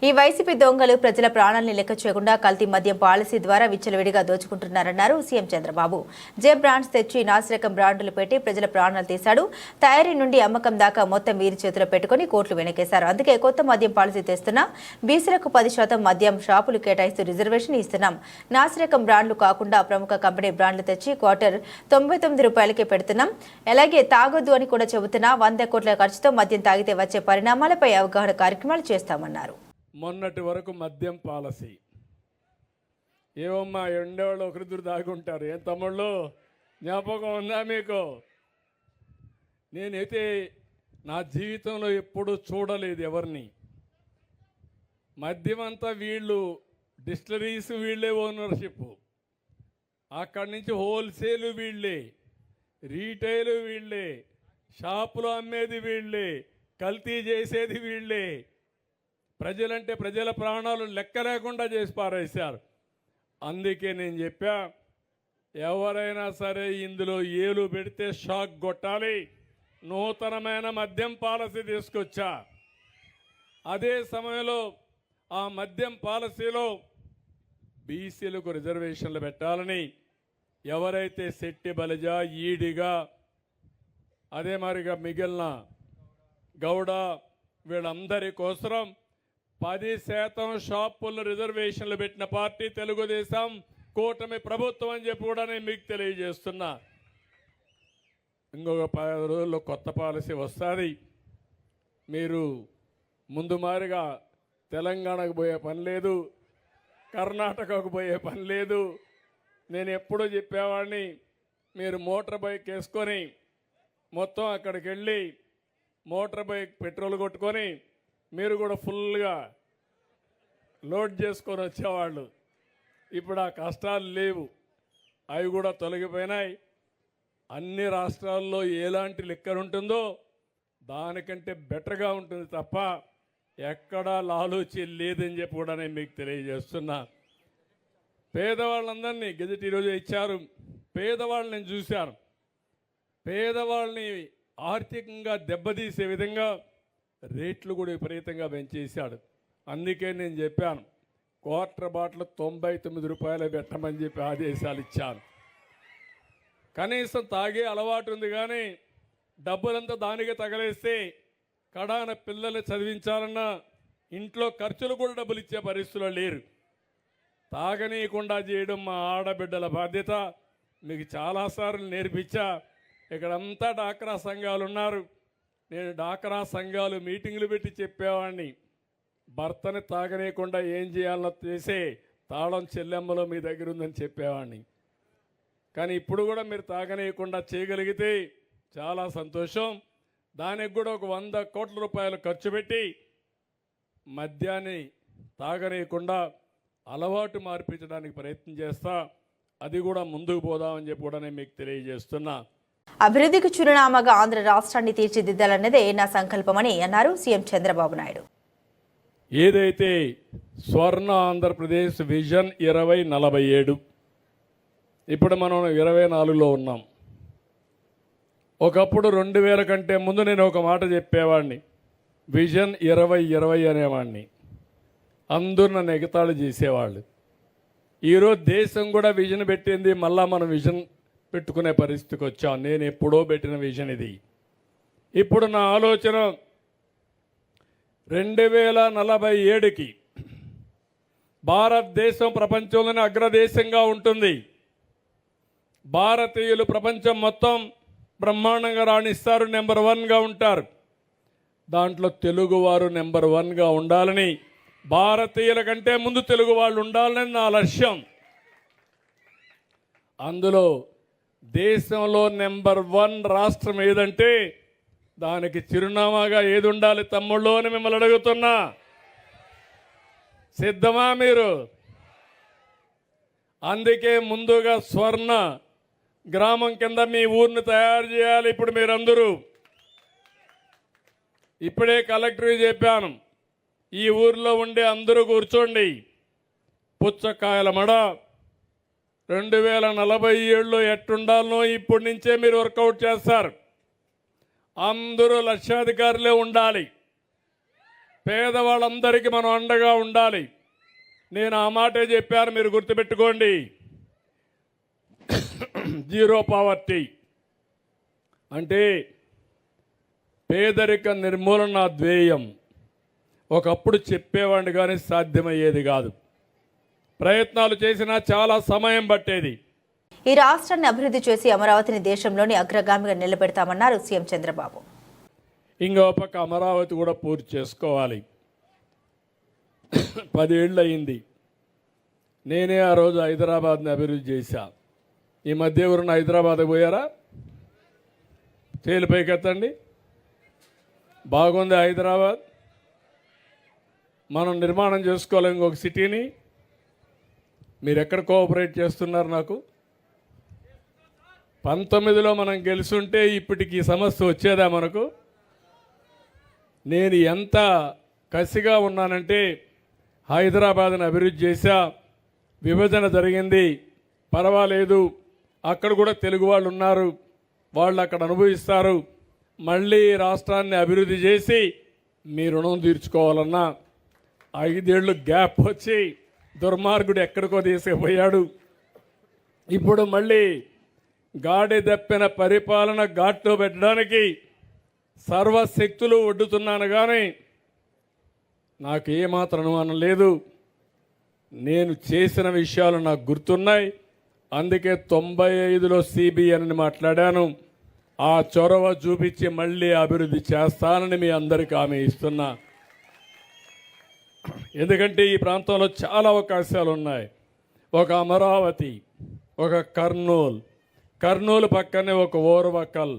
ఈ వైసీపీ దొంగలు ప్రజల ప్రాణాలను లెక్క చేయకుండా కల్తీ మద్యం పాలసీ ద్వారా విచ్చలవిడిగా దోచుకుంటున్నారన్నారు సీఎం చంద్రబాబు. జే బ్రాండ్స్ తెచ్చి నాసిరకం బ్రాండ్లు పెట్టి ప్రజల ప్రాణాలు తీశాడు. తయారీ నుండి అమ్మకం దాకా మొత్తం వీరి చేతిలో పెట్టుకుని కోట్లు వెనకేశారు. అందుకే కొత్త మద్యం పాలసీ తెస్తున్నా. బీసీలకు 10% మద్యం షాపులు కేటాయిస్తూ రిజర్వేషన్ ఇస్తున్నాం. నాసిరకం బ్రాండ్లు కాకుండా ప్రముఖ కంపెనీ బ్రాండ్లు తెచ్చి క్వార్టర్ 99 రూపాయలకే పెడుతున్నాం. అలాగే తాగొద్దు అని కూడా చెబుతున్నా. 100 కోట్ల ఖర్చుతో మద్యం తాగితే వచ్చే పరిణామాలపై అవగాహన కార్యక్రమాలు చేస్తామన్నారు. మొన్నటి వరకు మద్యం పాలసీ ఏమమ్మా ఎండేవాళ్ళు ఒకరిద్దరు దాగుంటారు. ఏం తమ్ముళ్ళు జ్ఞాపకం ఉందా మీకు? నేనైతే నా జీవితంలో ఎప్పుడూ చూడలేదు ఎవరిని. మద్యం అంతా వీళ్ళు డిస్టిలరీస్ వీళ్ళే ఓనర్షిప్, అక్కడి నుంచి హోల్సేల్ వీళ్ళే, రీటైల్ వీళ్ళే, షాపులో అమ్మేది వీళ్ళే, కల్తీ చేసేది వీళ్ళే. ప్రజలంటే ప్రజల ప్రాణాలు లెక్క లేకుండా చేసి పారేశారు. అందుకే నేను చెప్పా, ఎవరైనా సరే ఇందులో ఏలు పెడితే షాక్ కొట్టాలి. నూతనమైన మద్యం పాలసీ తీసుకొచ్చా. అదే సమయంలో ఆ మద్యం పాలసీలో బీసీలకు రిజర్వేషన్లు పెట్టాలని, ఎవరైతే శెట్టి బలిజ ఈడిగా అదే మరిగా మిగిలిన గౌడ వీళ్ళందరి కోసం 10% షాపుల్లో రిజర్వేషన్లు పెట్టిన పార్టీ తెలుగుదేశం కూటమి ప్రభుత్వం అని చెప్పి కూడా నేను మీకు తెలియజేస్తున్నా. ఇంకొక 10 రోజుల్లో కొత్త పాలసీ వస్తుంది. మీరు ముందు మారిగా తెలంగాణకు పోయే పని లేదు, కర్ణాటకకు పోయే పని లేదు. నేను ఎప్పుడూ చెప్పేవాడిని, మీరు మోటార్ బైక్ వేసుకొని మొత్తం అక్కడికి వెళ్ళి మోటార్ బైక్ పెట్రోల్ కొట్టుకొని మీరు కూడా ఫుల్గా లోడ్ చేసుకొని వచ్చేవాళ్ళు. ఇప్పుడు ఆ కష్టాలు లేవు, అవి కూడా తొలగిపోయినాయి. అన్ని రాష్ట్రాల్లో ఎలాంటి లిక్కర్ ఉంటుందో దానికంటే బెటర్గా ఉంటుంది తప్ప ఎక్కడా లాలూచి లేదని చెప్పి కూడా నేను మీకు తెలియజేస్తున్నా. పేదవాళ్ళందరినీ గెజెట్ ఈరోజు ఇచ్చారు. పేదవాళ్ళని నేను చూశాను. పేదవాళ్ళని ఆర్థికంగా దెబ్బతీసే విధంగా రేట్లు కూడా విపరీతంగా పెంచేశాడు. అందుకే నేను చెప్పాను, క్వార్టర్ బాటిల్ 99 రూపాయలు పెట్టమని చెప్పి ఆదేశాలు ఇచ్చాను. కనీసం తాగే అలవాటు ఉంది, కానీ డబ్బులంతా దానికే తగలేస్తే కడాన పిల్లల్ని చదివించాలన్నా ఇంట్లో ఖర్చులు కూడా డబ్బులు ఇచ్చే పరిస్థితుల్లో లేరు. తాగనీయకుండా చేయడం మా ఆడబిడ్డల బాధ్యత. మీకు చాలాసార్లు నేర్పించా. ఇక్కడంతా డాక్రా సంఘాలు ఉన్నారు. నేను డాక్రా సంఘాలు మీటింగులు పెట్టి చెప్పేవాడిని, భర్తని తాగనీయకుండా ఏం చేయాలో చేసే తాళం చెల్లెమ్మలో మీ దగ్గర ఉందని చెప్పేవాడిని. కానీ ఇప్పుడు కూడా మీరు తాగనీయకుండా చేయగలిగితే చాలా సంతోషం. దానికి కూడా ఒక 100 కోట్ల రూపాయలు ఖర్చు పెట్టి మద్యాన్ని తాగనీయకుండా అలవాటు మార్పించడానికి ప్రయత్నం చేస్తా. అది కూడా ముందుకు పోదామని చెప్పి కూడా నేను మీకు తెలియజేస్తున్నా. అభివృద్ధికి చిరునామాగా ఆంధ్ర రాష్ట్రాన్ని తీర్చిదిద్దాలన్నదే నా సంకల్పమని అన్నారు సీఎం చంద్రబాబు నాయుడు. ఏదైతే స్వర్ణ ఆంధ్రప్రదేశ్ విజన్ 2047, ఇప్పుడు మనం 24లో ఉన్నాం. ఒకప్పుడు 2000 కంటే ముందు నేను ఒక మాట చెప్పేవాడిని, విజన్ 2020 అనేవాడిని. అందరూ నన్ను ఎగతాళి చేసేవాళ్ళు. ఈరోజు దేశం కూడా విజన్ పెట్టింది, మళ్ళా మనం విజన్ పెట్టుకునే పరిస్థితికి వచ్చాం. నేను ఎప్పుడో పెట్టిన విజన్ ఇది. ఇప్పుడు నా ఆలోచన 2047కి భారతదేశం ప్రపంచంలోనే అగ్రదేశంగా ఉంటుంది. భారతీయులు ప్రపంచం మొత్తం బ్రహ్మాండంగా రాణిస్తారు, నెంబర్ 1గా ఉంటారు. దాంట్లో తెలుగువారు నెంబర్ 1గా ఉండాలని, భారతీయుల కంటే ముందు తెలుగు వాళ్ళు ఉండాలని నా లక్ష్యం. అందులో దేశంలో నెంబర్ 1 రాష్ట్రం ఏదంటే దానికి చిరునామాగా ఏది ఉండాలి తమ్ముళ్ళు అని మిమ్మల్ని అడుగుతున్నా. సిద్ధమా మీరు? అందుకే ముందుగా స్వర్ణ గ్రామం కింద మీ ఊరిని తయారు చేయాలి. ఇప్పుడు మీరందరూ, ఇప్పుడే కలెక్టర్కి చెప్పాను, ఈ ఊరిలో ఉండే అందరూ కూర్చోండి. పుచ్చకాయల మడ 2047లో ఎట్టుండాలనో ఇప్పటి నుంచే మీరు వర్కౌట్ చేస్తారు. అందరూ లక్షాధికారులే ఉండాలి. పేదవాళ్ళందరికీ మనం అండగా ఉండాలి. నేను ఆ మాటే చెప్పాను, మీరు గుర్తుపెట్టుకోండి. జీరో పావర్టీ అంటే పేదరిక నిర్మూలన ధ్యేయం. ఒకప్పుడు చెప్పేవాడిని కానీ సాధ్యమయ్యేది కాదు. ప్రయత్నాలు చేసినా చాలా సమయం పట్టేది. ఈ రాష్ట్రాన్ని అభివృద్ధి చేసి అమరావతిని దేశంలోని అగ్రగామిగా నిలబెడతామన్నారు సీఎం చంద్రబాబు. ఇంకో పక్క అమరావతి కూడా పూర్తి చేసుకోవాలి. 10 ఏళ్ళు అయింది. నేనే ఆ రోజు హైదరాబాద్ని అభివృద్ధి చేశా. ఈ మధ్య ఎవరున్న హైదరాబాద్కి పోయారా? చేలు పైకెత్తండి. బాగుంది హైదరాబాద్. మనం నిర్మాణం చేసుకోవాలి ఇంకొక సిటీని. మీరు ఎక్కడ కోఆపరేట్ చేస్తున్నారు? నాకు 19లో మనం గెలుచుంటే ఇప్పటికి ఈ సమస్య వచ్చేదా మనకు? నేను ఎంత కసిగా ఉన్నానంటే హైదరాబాద్ని అభివృద్ధి చేశా. విభజన జరిగింది, పర్వాలేదు, అక్కడ కూడా తెలుగు వాళ్ళు ఉన్నారు, వాళ్ళు అక్కడ అనుభవిస్తారు. మళ్ళీ రాష్ట్రాన్ని అభివృద్ధి చేసి మీ రుణం తీర్చుకోవాలన్నా 5 ఏళ్ళు గ్యాప్ వచ్చి దుర్మార్గుడు ఎక్కడికో తీసుకుపోయాడు. ఇప్పుడు మళ్ళీ గాడి దప్పిన పరిపాలన ఘాట్లో పెట్టడానికి సర్వశక్తులు ఒడ్డుతున్నాను. కానీ నాకు ఏమాత్రం అనుమానం లేదు. నేను చేసిన విషయాలు నాకు గుర్తున్నాయి. అందుకే 95లో సిబిఎన్ని మాట్లాడాను. ఆ చొరవ చూపించి మళ్ళీ అభివృద్ధి చేస్తానని మీ అందరికీ హామీ ఇస్తున్నా. ఎందుకంటే ఈ ప్రాంతంలో చాలా అవకాశాలు ఉన్నాయి. ఒక అమరావతి, ఒక కర్నూలు పక్కనే ఒక ఓర్వకల్,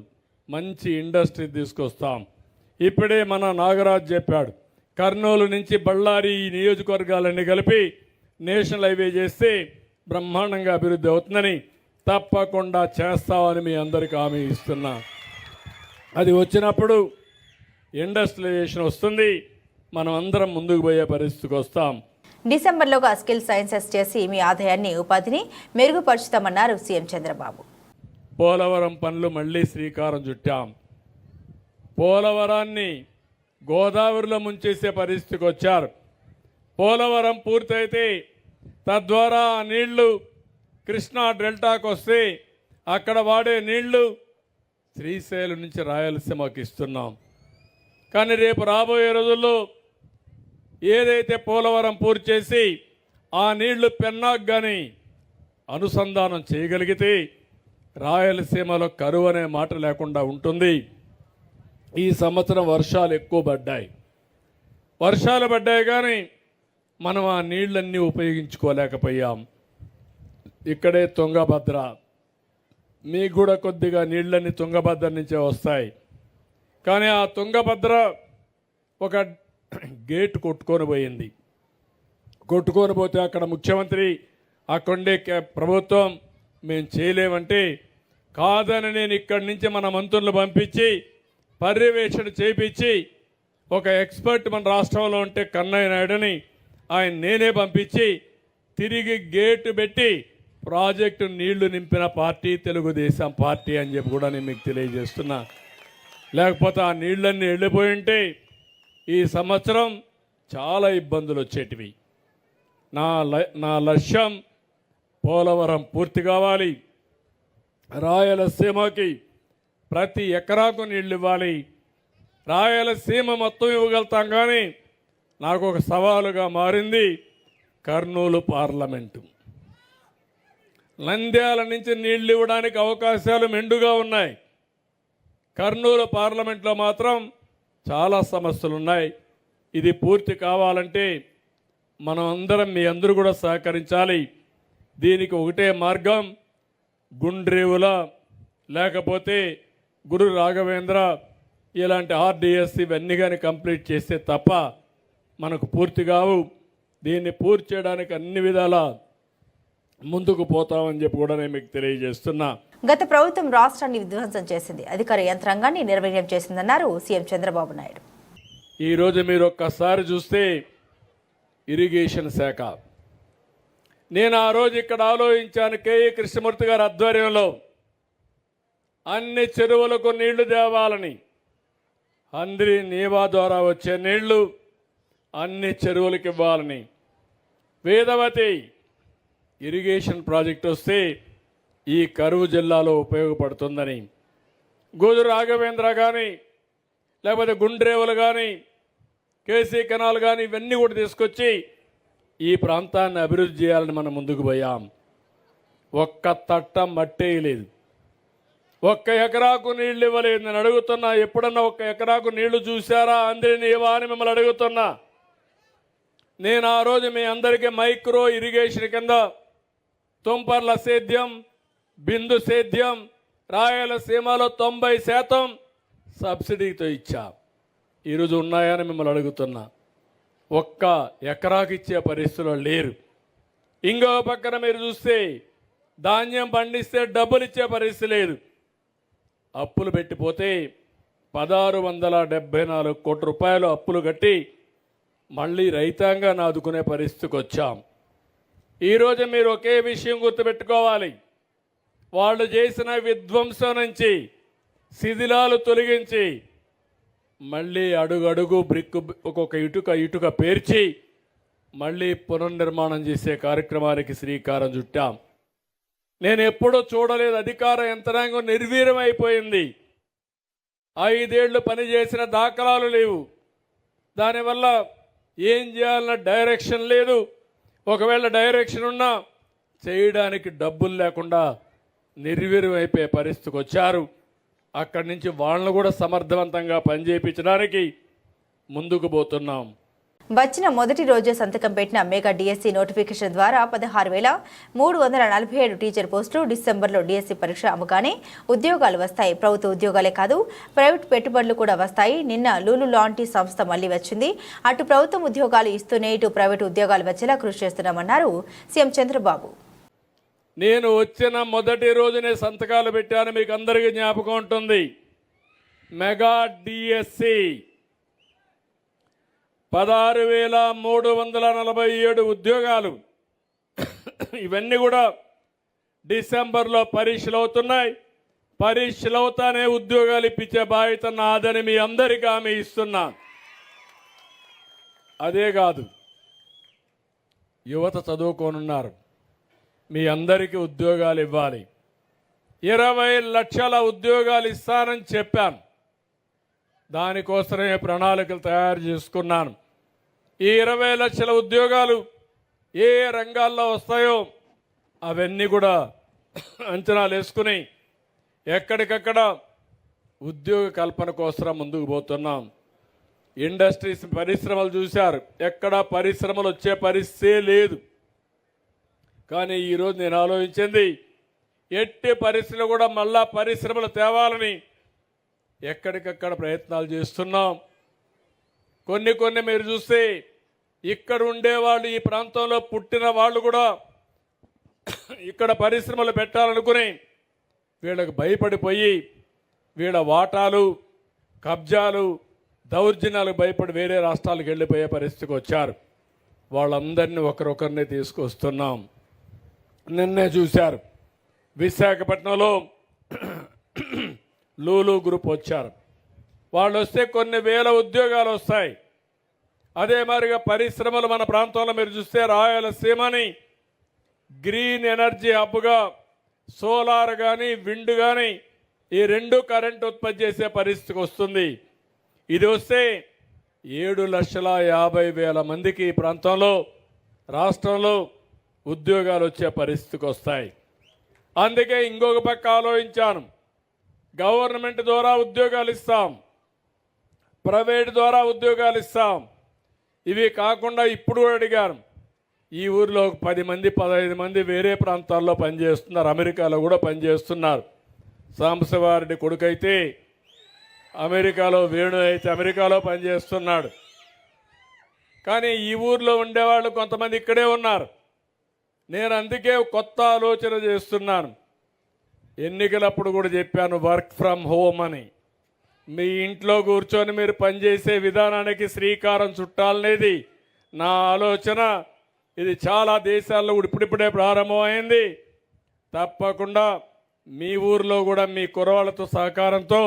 మంచి ఇండస్ట్రీ తీసుకొస్తాం. ఇప్పుడే మన నాగరాజ్ చెప్పాడు, కర్నూలు నుంచి బళ్ళారి ఈ నియోజకవర్గాలన్నీ కలిపి నేషనల్ హైవే చేస్తే బ్రహ్మాండంగా అభివృద్ధి అవుతుందని. తప్పకుండా చేస్తామని మీ అందరికీ హామీ ఇస్తున్నా. అది వచ్చినప్పుడు ఇండస్ట్రియలైజేషన్ వస్తుంది, మనం అందరం ముందుకు పోయే పరిస్థితికి వస్తాం. డిసెంబర్లోగా స్కిల్ సైన్సెస్ చేసి మీ ఆదాయాన్ని, ఉపాధిని మెరుగుపరుచుతామన్నారు సీఎం చంద్రబాబు. పోలవరం పనులు మళ్ళీ శ్రీకారం చుట్టాం. పోలవరాన్ని గోదావరిలో ముంచేసే పరిస్థితికి వచ్చారు. పోలవరం పూర్తయితే తద్వారా ఆ నీళ్లు కృష్ణా డెల్టాకు వస్తే అక్కడ వాడే నీళ్లు శ్రీశైలం నుంచి రాయలసీమకి ఇస్తున్నాం. కానీ రేపు రాబోయే రోజుల్లో ఏదైతే పోలవరం పూర్తి చేసి ఆ నీళ్లు పెన్నాకు కానీ అనుసంధానం చేయగలిగితే రాయలసీమలో కరువు అనే మాట లేకుండా ఉంటుంది. ఈ సంవత్సరం వర్షాలు ఎక్కువ పడ్డాయి కానీ మనం ఆ నీళ్ళన్నీ ఉపయోగించుకోలేకపోయాం. ఇక్కడే తుంగభద్ర, మీకు కూడా కొద్దిగా నీళ్ళన్నీ తుంగభద్ర నుంచే వస్తాయి. కానీ ఆ తుంగభద్ర ఒక గేట్ కొట్టుకొని పోతే అక్కడ ముఖ్యమంత్రి, అక్కడే ప్రభుత్వం మేము చేయలేమంటే కాదని నేను ఇక్కడి నుంచి మన మంత్రులను పంపించి పర్యవేక్షణ చేయించి ఒక ఎక్స్పర్ట్ మన రాష్ట్రంలో ఉంటే కన్నయ్య నాయుడుని ఆయన నేనే పంపించి తిరిగి గేటు పెట్టి ప్రాజెక్టు నీళ్లు నింపిన పార్టీ తెలుగుదేశం పార్టీ అని చెప్పి కూడా నేను మీకు తెలియజేస్తున్నా. లేకపోతే ఆ నీళ్ళన్నీ వెళ్ళిపోయి ఉంటే ఈ సంవత్సరం చాలా ఇబ్బందులు వచ్చేటివి. నా లక్ష్యం పోలవరం పూర్తి కావాలి, రాయలసీమకి ప్రతి ఎకరాకు నీళ్ళు ఇవ్వాలి. రాయలసీమ మొత్తం ఇవ్వగలుగుతాం కానీ నాకు ఒక సవాలుగా మారింది కర్నూలు పార్లమెంటు. నంద్యాల నుంచి నీళ్లు ఇవ్వడానికి అవకాశాలు మెండుగా ఉన్నాయి. కర్నూలు పార్లమెంట్లో మాత్రం చాలా సమస్యలు ఉన్నాయి. ఇది పూర్తి కావాలంటే మనం అందరం, మీ అందరూ కూడా సహకరించాలి. దీనికి ఒకటే మార్గం, గుండ్రేవుల లేకపోతే గురు రాఘవేంద్ర ఇలాంటి ఆర్డిఎస్ ఇవన్నీ కానీ కంప్లీట్ చేస్తే తప్ప మనకు పూర్తి కావు. దీన్ని పూర్తి చేయడానికి అన్ని విధాలా ముందుకు పోతామని చెప్పి కూడా నేను మీకు తెలియజేస్తున్నా. గత ప్రభుత్వం రాష్ట్రాన్ని విధ్వంసం చేసింది, అధికార యంత్రాంగాన్ని నిర్వీర్యం చేసిందన్నారు సీఎం చంద్రబాబు నాయుడు. ఈరోజు మీరు ఒక్కసారి చూస్తే ఇరిగేషన్ శాఖ, నేను ఆ రోజు ఇక్కడ ఆలోచించాను, కేఈ కృష్ణమూర్తి గారి ఆధ్వర్యంలో అన్ని చెరువులకు నీళ్లు తేవాలని. అందరి నీవా ద్వారా వచ్చే నీళ్లు అన్ని చెరువులకు ఇవ్వాలని, వేదవతి ఇరిగేషన్ ప్రాజెక్ట్ వస్తే ఈ కరువు జిల్లాలో ఉపయోగపడుతుందని, గోదురు రాఘవేంద్ర కానీ లేకపోతే గుండ్రేవులు కానీ కేసీ కెనాల్ కానీ ఇవన్నీ కూడా తీసుకొచ్చి ఈ ప్రాంతాన్ని అభివృద్ధి చేయాలని మనం ముందుకు పోయాం. ఒక్క తట్ట మట్టేయలేదు, ఒక్క ఎకరాకు నీళ్లు ఇవ్వలేదు. నేను అడుగుతున్నా, ఎప్పుడన్నా ఒక్క ఎకరాకు నీళ్లు చూశారా అందరినీ ఇవ్వా అని మిమ్మల్ని అడుగుతున్నా. నేను ఆ రోజు మీ అందరికీ మైక్రో ఇరిగేషన్ కింద తుంపర్ల సేద్యం, బిందు సేద్యం, రాయలసీమలో 90% సబ్సిడీతో ఇచ్చా. ఈరోజు ఉన్నాయని మిమ్మల్ని అడుగుతున్నా. ఒక్క ఎకరాకి ఇచ్చే పరిస్థితుల్లో లేరు. ఇంకో పక్కన మీరు చూస్తే ధాన్యం పండిస్తే డబ్బులు ఇచ్చే పరిస్థితి లేదు. అప్పులు పెట్టిపోతే 1674 కోట్ల రూపాయలు అప్పులు కట్టి మళ్ళీ రైతాంగాన్ని ఆదుకునే పరిస్థితికి వచ్చాం. ఈరోజు మీరు ఒకే విషయం గుర్తుపెట్టుకోవాలి. వాళ్ళు చేసిన విధ్వంసం నుంచి శిథిలాలు తొలగించి మళ్ళీ అడుగడుగు బ్రిక్ ఒక్కొక్క ఇటుక పేర్చి మళ్ళీ పునర్నిర్మాణం చేసే కార్యక్రమానికి శ్రీకారం చుట్టాం. నేను ఎప్పుడూ చూడలేదు, అధికార యంత్రాంగం నిర్వీర్యం అయిపోయింది. 5 ఏళ్లు పనిచేసిన దాఖలాలు లేవు. దానివల్ల ఏం చేయాలన్న డైరెక్షన్ లేదు. ఒకవేళ డైరెక్షన్ ఉన్నా చేయడానికి డబ్బులు లేకుండా నిర్వీర్యం అయిపోయే పరిస్థితికి వచ్చారు. అక్కడి నుంచి వాళ్ళను కూడా సమర్థవంతంగా పనిచేయించడానికి ముందుకు పోతున్నాం. వచ్చిన మొదటి రోజే సంతకం పెట్టిన మెగా డిఎస్సి నోటిఫికేషన్ ద్వారా 16,347 టీచర్ పోస్టులు డిసెంబర్లో డిఎస్సి పరీక్ష అమ్మగానే ఉద్యోగాలు వస్తాయి. ప్రభుత్వ ఉద్యోగాలే కాదు, ప్రైవేట్ పెట్టుబడులు కూడా వస్తాయి. నిన్న లూలు లాంటి సంస్థ మళ్లీ వచ్చింది. అటు ప్రభుత్వం ఉద్యోగాలు ఇస్తూనే ఇటు ప్రైవేటు ఉద్యోగాలు వచ్చేలా కృషి చేస్తున్నామన్నారు సీఎం చంద్రబాబు. నేను వచ్చిన మొదటి రోజునే సంతకాలు పెట్టాను, మీకు అందరికీ జ్ఞాపకం ఉంటుంది. మెగా డిఎస్సి 16,347 ఉద్యోగాలు. ఇవన్నీ కూడా డిసెంబర్లో పరీక్షలు అవుతున్నాయి. పరీక్షలు అవుతానే ఉద్యోగాలు ఇప్పించే బాధ్యత నాదని మీ అందరికీ హామీ ఇస్తున్నా. అదే కాదు, యువత చదువుకోనున్నారు, మీ అందరికీ ఉద్యోగాలు ఇవ్వాలి. 20 లక్షల ఉద్యోగాలు ఇస్తానని చెప్పాను. దానికోసమే ప్రణాళికలు తయారు చేసుకున్నాను. ఈ 20 లక్షల ఉద్యోగాలు ఏ రంగాల్లో వస్తాయో అవన్నీ కూడా అంచనాలు వేసుకుని ఎక్కడికక్కడ ఉద్యోగ కల్పన కోసం ముందుకు పోతున్నాం. ఇండస్ట్రీస్, పరిశ్రమలు చూశారు, ఎక్కడ పరిశ్రమలు వచ్చే పరిస్థితే లేదు. కానీ ఈరోజు నేను ఆలోచించింది, ఎట్టి పరిస్థితులు కూడా మళ్ళా పరిశ్రమలు తేవాలని ఎక్కడికక్కడ ప్రయత్నాలు చేస్తున్నాం. కొన్ని మీరు చూస్తే ఇక్కడ ఉండేవాళ్ళు, ఈ ప్రాంతంలో పుట్టిన వాళ్ళు కూడా ఇక్కడ పరిశ్రమలు పెట్టాలనుకుని వీళ్ళకి భయపడిపోయి వీళ్ళ వాటాలు, కబ్జాలు, దౌర్జన్యాలకు భయపడి వేరే రాష్ట్రాలకు వెళ్ళిపోయే పరిస్థితికి వచ్చారు. వాళ్ళందరినీ ఒకరొకరిని తీసుకొస్తున్నాం. నిన్నే చూశారు, విశాఖపట్నంలో లూలు గ్రూప్ వచ్చారు. వాళ్ళు వస్తే కొన్ని వేల ఉద్యోగాలు వస్తాయి. అదే మాదిరిగా పరిశ్రమలు మన ప్రాంతంలో మీరు చూస్తే రాయలసీమని గ్రీన్ ఎనర్జీ హబ్గా సోలార్ కానీ విండ్ కానీ ఈ 2 కరెంట్ ఉత్పత్తి చేసే పరిస్థితికి వస్తుంది. ఇది వస్తే 7,50,000 మందికి ఈ ప్రాంతంలో, రాష్ట్రంలో ఉద్యోగాలు వచ్చే పరిస్థితికి వస్తాయి. అందుకే ఇంకొక పక్క ఆలోచించాను, గవర్నమెంట్ ద్వారా ఉద్యోగాలు ఇస్తాం, ప్రైవేట్ ద్వారా ఉద్యోగాలు ఇస్తాం. ఇవి కాకుండా ఇప్పుడు కూడా అడిగాను, ఈ ఊరిలో 10 మంది 15 మంది వేరే ప్రాంతాల్లో పనిచేస్తున్నారు, అమెరికాలో కూడా పనిచేస్తున్నారు. సాంబశివారెడ్డి కొడుకైతే అమెరికాలో, వేణు అయితే అమెరికాలో పనిచేస్తున్నాడు. కానీ ఈ ఊర్లో ఉండేవాళ్ళు కొంతమంది ఇక్కడే ఉన్నారు. నేను అందుకే కొత్త ఆలోచన చేస్తున్నాను. ఎన్నికలప్పుడు కూడా చెప్పాను, వర్క్ ఫ్రమ్ హోమ్ అని. మీ ఇంట్లో కూర్చొని మీరు పనిచేసే విధానానికి శ్రీకారం చుట్టాలనేది నా ఆలోచన. ఇది చాలా దేశాల్లో ఇప్పుడిప్పుడే ప్రారంభమైంది. తప్పకుండా మీ ఊర్లో కూడా మీ కురవాళ్ళతో సహకారంతో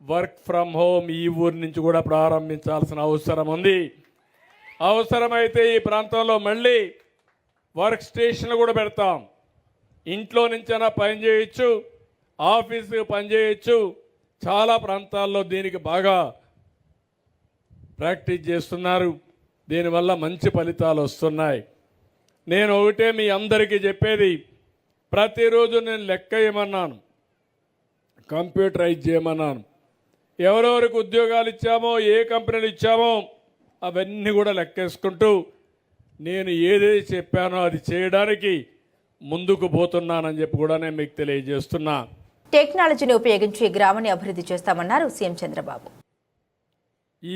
వర్క్ ఫ్రమ్ హోమ్ ఈ ఊరి నుంచి కూడా ప్రారంభించాల్సిన అవసరం ఉంది. అవసరమైతే ఈ ప్రాంతంలో మళ్ళీ వర్క్ స్టేషన్లు కూడా పెడతాం. ఇంట్లో నుంచైనా పని చేయొచ్చు, ఆఫీస్కి పని చేయొచ్చు. చాలా ప్రాంతాల్లో దీనికి బాగా ప్రాక్టీస్ చేస్తున్నారు. దీనివల్ల మంచి ఫలితాలు వస్తున్నాయి. నేను ఒకటే మీ అందరికీ చెప్పేది, ప్రతిరోజు నేను లెక్క వేయమన్నాను, కంప్యూటరైజ్ చేయమన్నాను. ఎవరెవరికి ఉద్యోగాలు ఇచ్చామో, ఏ కంపెనీలు ఇచ్చామో అవన్నీ కూడా లెక్కేసుకుంటూ నేను ఏదైతే చెప్పానో అది చేయడానికి ముందుకు పోతున్నానని చెప్పి కూడా నేను మీకు తెలియజేస్తున్నా. టెక్నాలజీని ఉపయోగించి గ్రామాన్ని అభివృద్ధి చేస్తామన్నారు సీఎం చంద్రబాబు. ఈ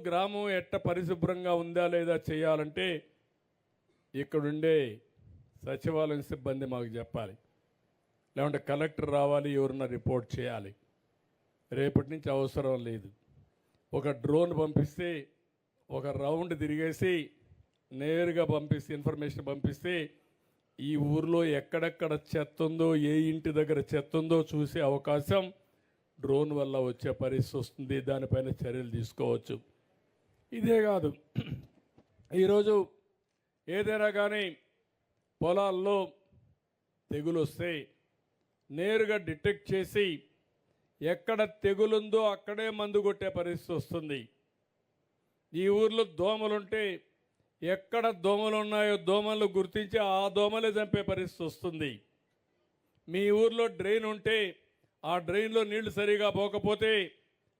గ్రామం ఎట్ట పరిశుభ్రంగా ఉందా లేదా చేయాలంటే ఇక్కడుండే సచివాలయం సిబ్బంది మాకు చెప్పాలి, లేకుంటే కలెక్టర్ రావాలి, ఎవరన్నా రిపోర్ట్ చేయాలి. రేపటి నుంచి అవసరం లేదు. ఒక డ్రోన్ పంపిస్తే ఒక రౌండ్ తిరిగేసి నేరుగా పంపిస్తే ఇన్ఫర్మేషన్ పంపిస్తే ఈ ఊర్లో ఎక్కడెక్కడ చెత్త ఉందో, ఏ ఇంటి దగ్గర చెత్త ఉందో చూసే అవకాశం డ్రోన్ వల్ల వచ్చే పరిస్థితి వస్తుంది. దానిపైన చర్యలు తీసుకోవచ్చు. ఇదే కాదు, ఈరోజు ఏదైనా కానీ పొలాల్లో తెగులు వస్తే నేరుగా డిటెక్ట్ చేసి ఎక్కడ తెగులుందో అక్కడే మందు కొట్టే పరిస్థితి వస్తుంది. ఈ ఊర్లో దోమలుంటే ఎక్కడ దోమలు ఉన్నాయో దోమలు గుర్తించి ఆ దోమలే చంపే పరిస్థితి వస్తుంది. మీ ఊర్లో డ్రైన్ ఉంటే ఆ డ్రైన్లో నీళ్లు సరిగా పోకపోతే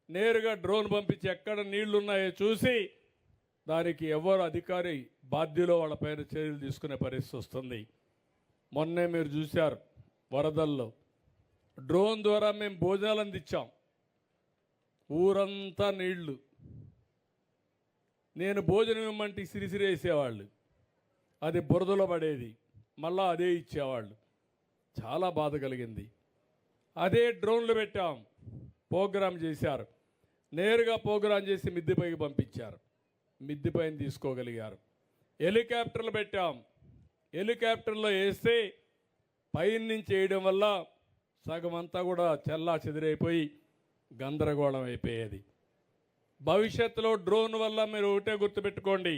నేరుగా డ్రోన్ పంపించి ఎక్కడ నీళ్లు ఉన్నాయో చూసి దానికి ఎవరు అధికారి బాధ్యులో వాళ్ళపైన చర్యలు తీసుకునే పరిస్థితి వస్తుంది. మొన్నే మీరు చూశారు వరదల్లో డ్రోన్ ద్వారా మేము భోజనాలు అందించాం. ఊరంతా నీళ్లు. నేను భోజనం ఇవ్వమంటే సిరిసిరేసేవాళ్ళు, అది బురదలో పడేది, మళ్ళా అదే ఇచ్చేవాళ్ళు. చాలా బాధ కలిగింది. అదే డ్రోన్లు పెట్టాం, ప్రోగ్రాం చేశారు. నేరుగా ప్రోగ్రాం చేసి మిద్దెపైకి పంపించారు, మిద్దెపైన తీసుకోగలిగారు. హెలికాప్టర్లు పెట్టాం, హెలికాప్టర్లో వేస్తే పైన నుంచి వేయడం వల్ల సగం అంతా కూడా చెల్లా చెదిరైపోయి గందరగోళం అయిపోయేది. భవిష్యత్తులో డ్రోన్ వల్ల మీరు ఒకటే గుర్తుపెట్టుకోండి,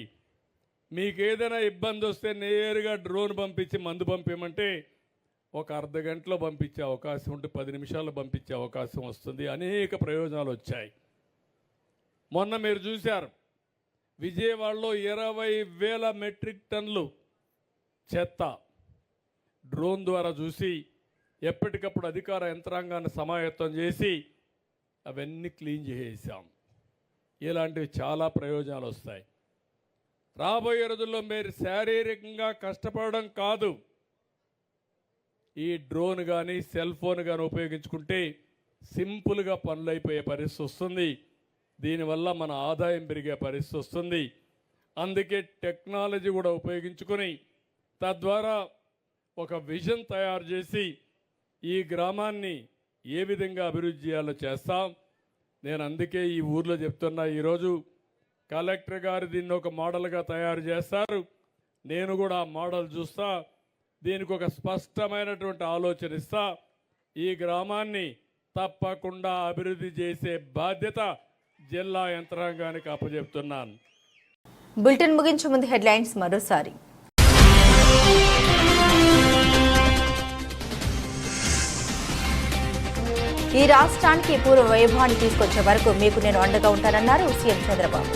మీకు ఏదైనా ఇబ్బంది వస్తే నేరుగా డ్రోన్ పంపించి మందు పంపించమంటే ఒక అర్ధ గంటలో పంపించే అవకాశం ఉంటే 10 నిమిషాల్లో పంపించే అవకాశం వస్తుంది. అనేక ప్రయోజనాలు వచ్చాయి. మొన్న మీరు చూశారు విజయవాడలో 20,000 మెట్రిక్ టన్నులు చెత్త డ్రోన్ ద్వారా చూసి ఎప్పటికప్పుడు అధికార యంత్రాంగాన్ని సమాయత్తం చేసి అవన్నీ క్లీన్ చేసేసాం. ఇలాంటివి చాలా ప్రయోజనాలు వస్తాయి. రాబోయే రోజుల్లో మీరు శారీరకంగా కష్టపడడం కాదు, ఈ డ్రోన్ కానీ సెల్ ఫోన్ కానీ ఉపయోగించుకుంటే సింపుల్గా పనులు అయిపోయే పరిస్థితి వస్తుంది. దీనివల్ల మన ఆదాయం పెరిగే పరిస్థితి వస్తుంది. అందుకే టెక్నాలజీ కూడా ఉపయోగించుకొని తద్వారా ఒక విజన్ తయారు చేసి ఈ గ్రామాన్ని ఏ విధంగా అభివృద్ధి చేయాలో చేస్తాం. నేను అందుకే ఈ ఊర్లో చెప్తున్నా, ఈరోజు కలెక్టర్ గారు దీన్ని ఒక మోడల్గా తయారు చేస్తారు. నేను కూడా ఆ మోడల్ చూస్తా, దీనికి ఒక స్పష్టమైనటువంటి ఆలోచన ఇస్తా. ఈ గ్రామాన్ని తప్పకుండా అభివృద్ధి చేసే బాధ్యత జిల్లా యంత్రాంగానికి అప్పచెప్తున్నాను. బులెటిన్ ముగించే ముందు హెడ్లైన్స్ మరోసారి. ఈ రాష్ట్రానికి పూర్వ వైభవాన్ని తీసుకొచ్చే వరకు మీకు నేను అండగా ఉంటానన్నారు సీఎం చంద్రబాబు.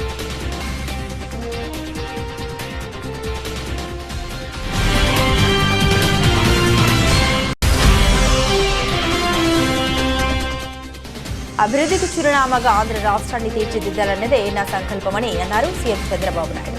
అభివృద్ధికి చిరునామాగా ఆంధ్ర రాష్ట్రాన్ని తీర్చిదిద్దాలన్నదే నా సంకల్పమని అన్నారు సీఎం చంద్రబాబు నాయుడు.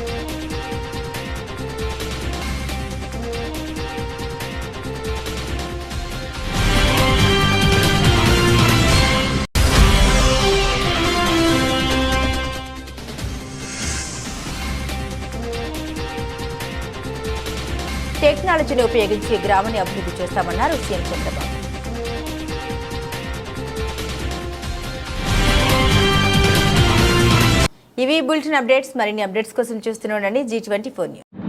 టెక్నాలజీని ఉపయోగించి గ్రామాన్ని అభివృద్ధి చేస్తామన్నారు సీఎం చంద్రబాబు. ఇవి బులెటిన్ అప్డేట్స్. మరిన్ని అప్డేట్స్ కోసం చూస్తూనే ఉండండి G24 న్యూస్.